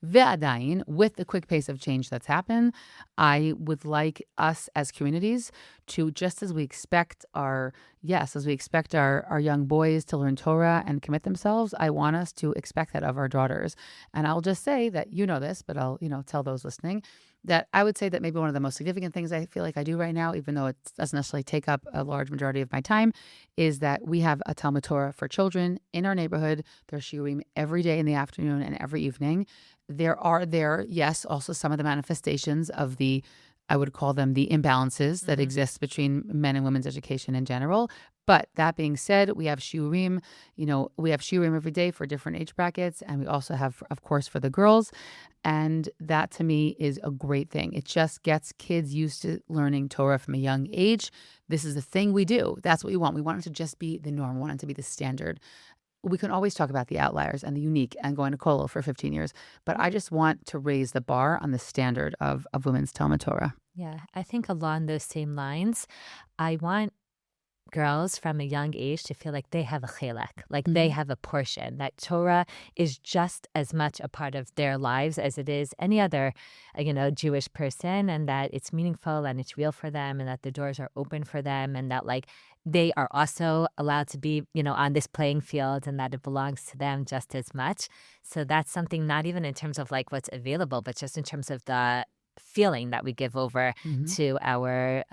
Ve'adayin, with the quick pace of change that's happened, I would like us as communities to, just as we expect our young boys to learn Torah and commit themselves, I want us to expect that of our daughters. And I'll just say that you know this, but I'll, tell those listening that I would say that maybe one of the most significant things I feel like I do right now, even though it doesn't necessarily take up a large majority of my time, is that we have a Talmud Torah for children in our neighborhood. There's shiurim every day in the afternoon and every evening. Yes, also some of the manifestations of I would call them the imbalances that Mhm. exist between men and women's education in general. But that being said, we have shiurim, every day for different age brackets. And we also have, of course, for the girls. And that to me is a great thing. It just gets kids used to learning Torah from a young age. This is the thing we do. That's what we want. We want it to just be the norm. We want it to be the standard. We can always talk about the outliers and the unique and going to Kollel for 15 years. But I just want to raise the bar on the standard of women's Talmud Torah. Yeah, I think along those same lines, I want girls from a young age to feel like they have a chelek, like they Mhm. have a portion, that Torah is just as much a part of their lives as it is any other, Jewish person, and that it's meaningful and it's real for them, and that the doors are open for them, and that like they are also allowed to be, on this playing field, and that it belongs to them just as much. So that's something not even in terms of like what's available, but just in terms of the feeling that we give over Mhm. to our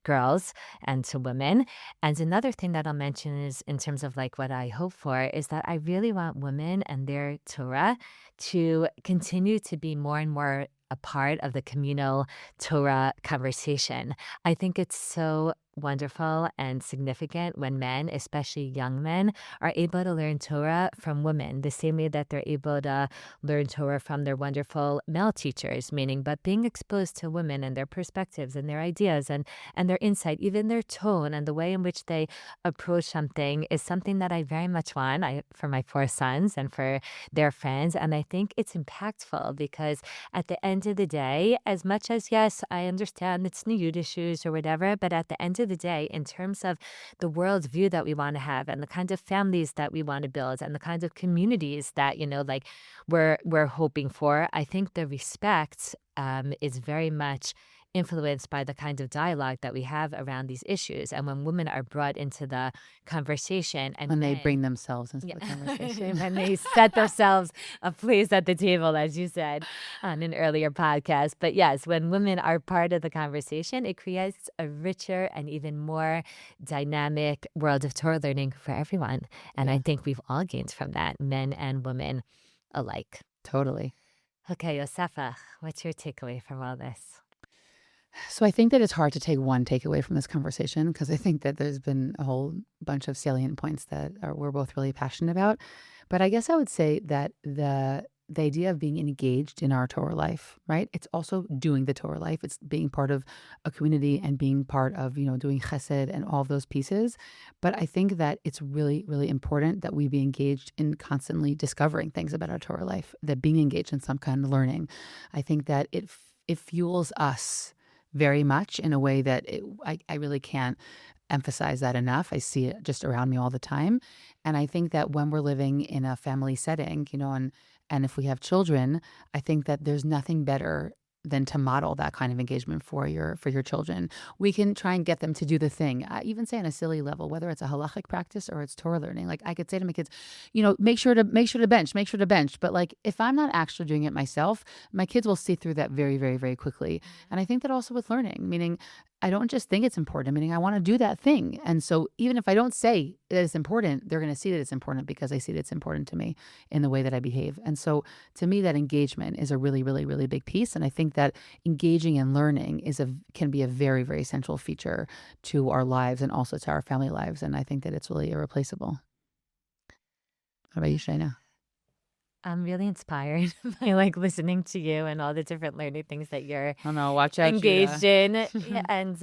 girls and to women. And another thing that I'll mention is in terms of like what I hope for is that I really want women and their Torah to continue to be more and more a part of the communal Torah conversation. I think it's so wonderful and significant when men, especially young men, are able to learn Torah from women, the same way that they're able to learn Torah from their wonderful male teachers, meaning, but being exposed to women and their perspectives and their ideas and their insight, even their tone and the way in which they approach something is something that I very much want for my 4 sons and for their friends. And I think it's impactful because at the end of the day, as much as, yes, I understand it's Niyud issues or whatever, but at the end of the day, in terms of the world view that we want to have and the kind of families that we want to build and the kinds of communities that, like we're hoping for, I think the respect is very much influenced by the kind of dialogue that we have around these issues. And when women are brought into the conversation and When they men, bring themselves into the yeah, conversation. when they set themselves a place at the table, as you said on an earlier podcast. But yes, when women are part of the conversation, it creates a richer and even more dynamic world of Torah learning for everyone. And I Yeah, think we've all gained from that, men and women alike. totally. Okay, Yosefa, what's your takeaway from all this? So I think that it's hard to take one takeaway from this conversation because I think that there's been a whole bunch of salient points that we're both really passionate about. But I guess I would say that the idea of being engaged in our Torah life, right? It's also doing the Torah life. It's being part of a community and being part of, doing chesed and all of those pieces. But I think that it's really, really important that we be engaged in constantly discovering things about our Torah life, that being engaged in some kind of learning. I think that it fuels us very much in a way that I really can't emphasize that enough. I see it just around me all the time. And I think that when we're living in a family setting, and if we have children, I think that there's nothing better than to model that kind of engagement for your children. We can try and get them to do the thing. I even say on a silly level, whether it's a halachic practice or it's Torah learning. Like I could say to my kids, make sure to bench. But like if I'm not actually doing it myself, my kids will see through that very, very, very quickly. And I think that also with learning, meaning I don't just think it's important, meaning I want to do that thing. And so even if I don't say that it's important, they're going to see that it's important because I see that it's important to me in the way that I behave. And so to me, that engagement is a really, really, really big piece. And I think that engaging and learning can be a very, very central feature to our lives and also to our family lives. And I think that it's really irreplaceable. What about you, Shayna? I'm really inspired by like listening to you and all the different learning things that you're Oh no, watch out, engaged Judah. in. Yeah, and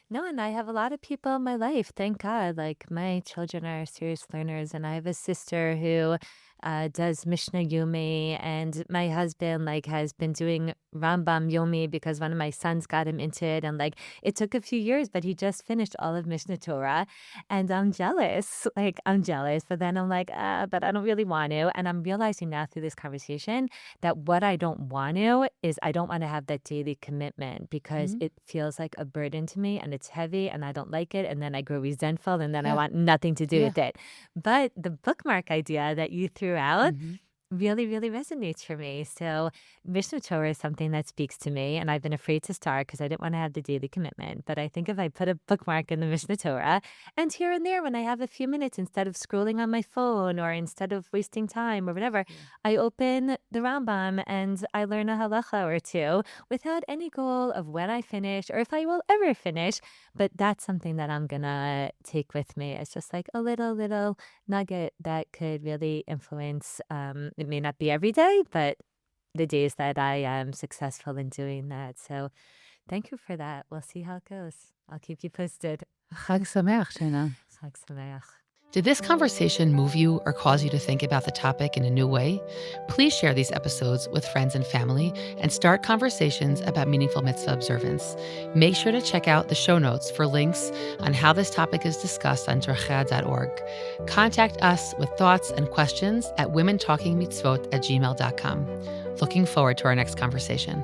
no, and I have a lot of people in my life, thank God. Like my children are serious learners, and I have a sister who does Mishnah Yumi, and my husband like has been doing Rambam Yomi because one of my sons got him into it, and like it took a few years, but he just finished all of Mishnah Torah, and I'm jealous. Like I'm jealous, but then I'm like, but I don't really want to, and I'm realizing now through this conversation that what I don't want to is I don't want to have that daily commitment because Mhm. it feels like a burden to me and it's heavy and I don't like it, and then I grow resentful and then I Yeah, want nothing to do yeah. with it. But the bookmark idea that you threw out Mhm. really, really resonates for me. So Mishnah Torah is something that speaks to me, and I've been afraid to start because I didn't want to have the daily commitment. But I think if I put a bookmark in the Mishnah Torah, and here and there when I have a few minutes, instead of scrolling on my phone or instead of wasting time or whatever, Yeah. I open the Rambam and I learn a halacha or two without any goal of when I finish or if I will ever finish. But that's something that I'm gonna take with me. It's just like a little nugget that could really influence. It may not be every day, but the days that I am successful in doing that. So thank you for that. We'll see how it goes. I'll keep you posted. Chag Sameach, Shayna. Chag Sameach. Did this conversation move you or cause you to think about the topic in a new way? Please share these episodes with friends and family and start conversations about meaningful mitzvah observance. Make sure to check out the show notes for links on how this topic is discussed on Deracheha.org. Contact us with thoughts and questions at womentalkingmitzvot@gmail.com. Looking forward to our next conversation.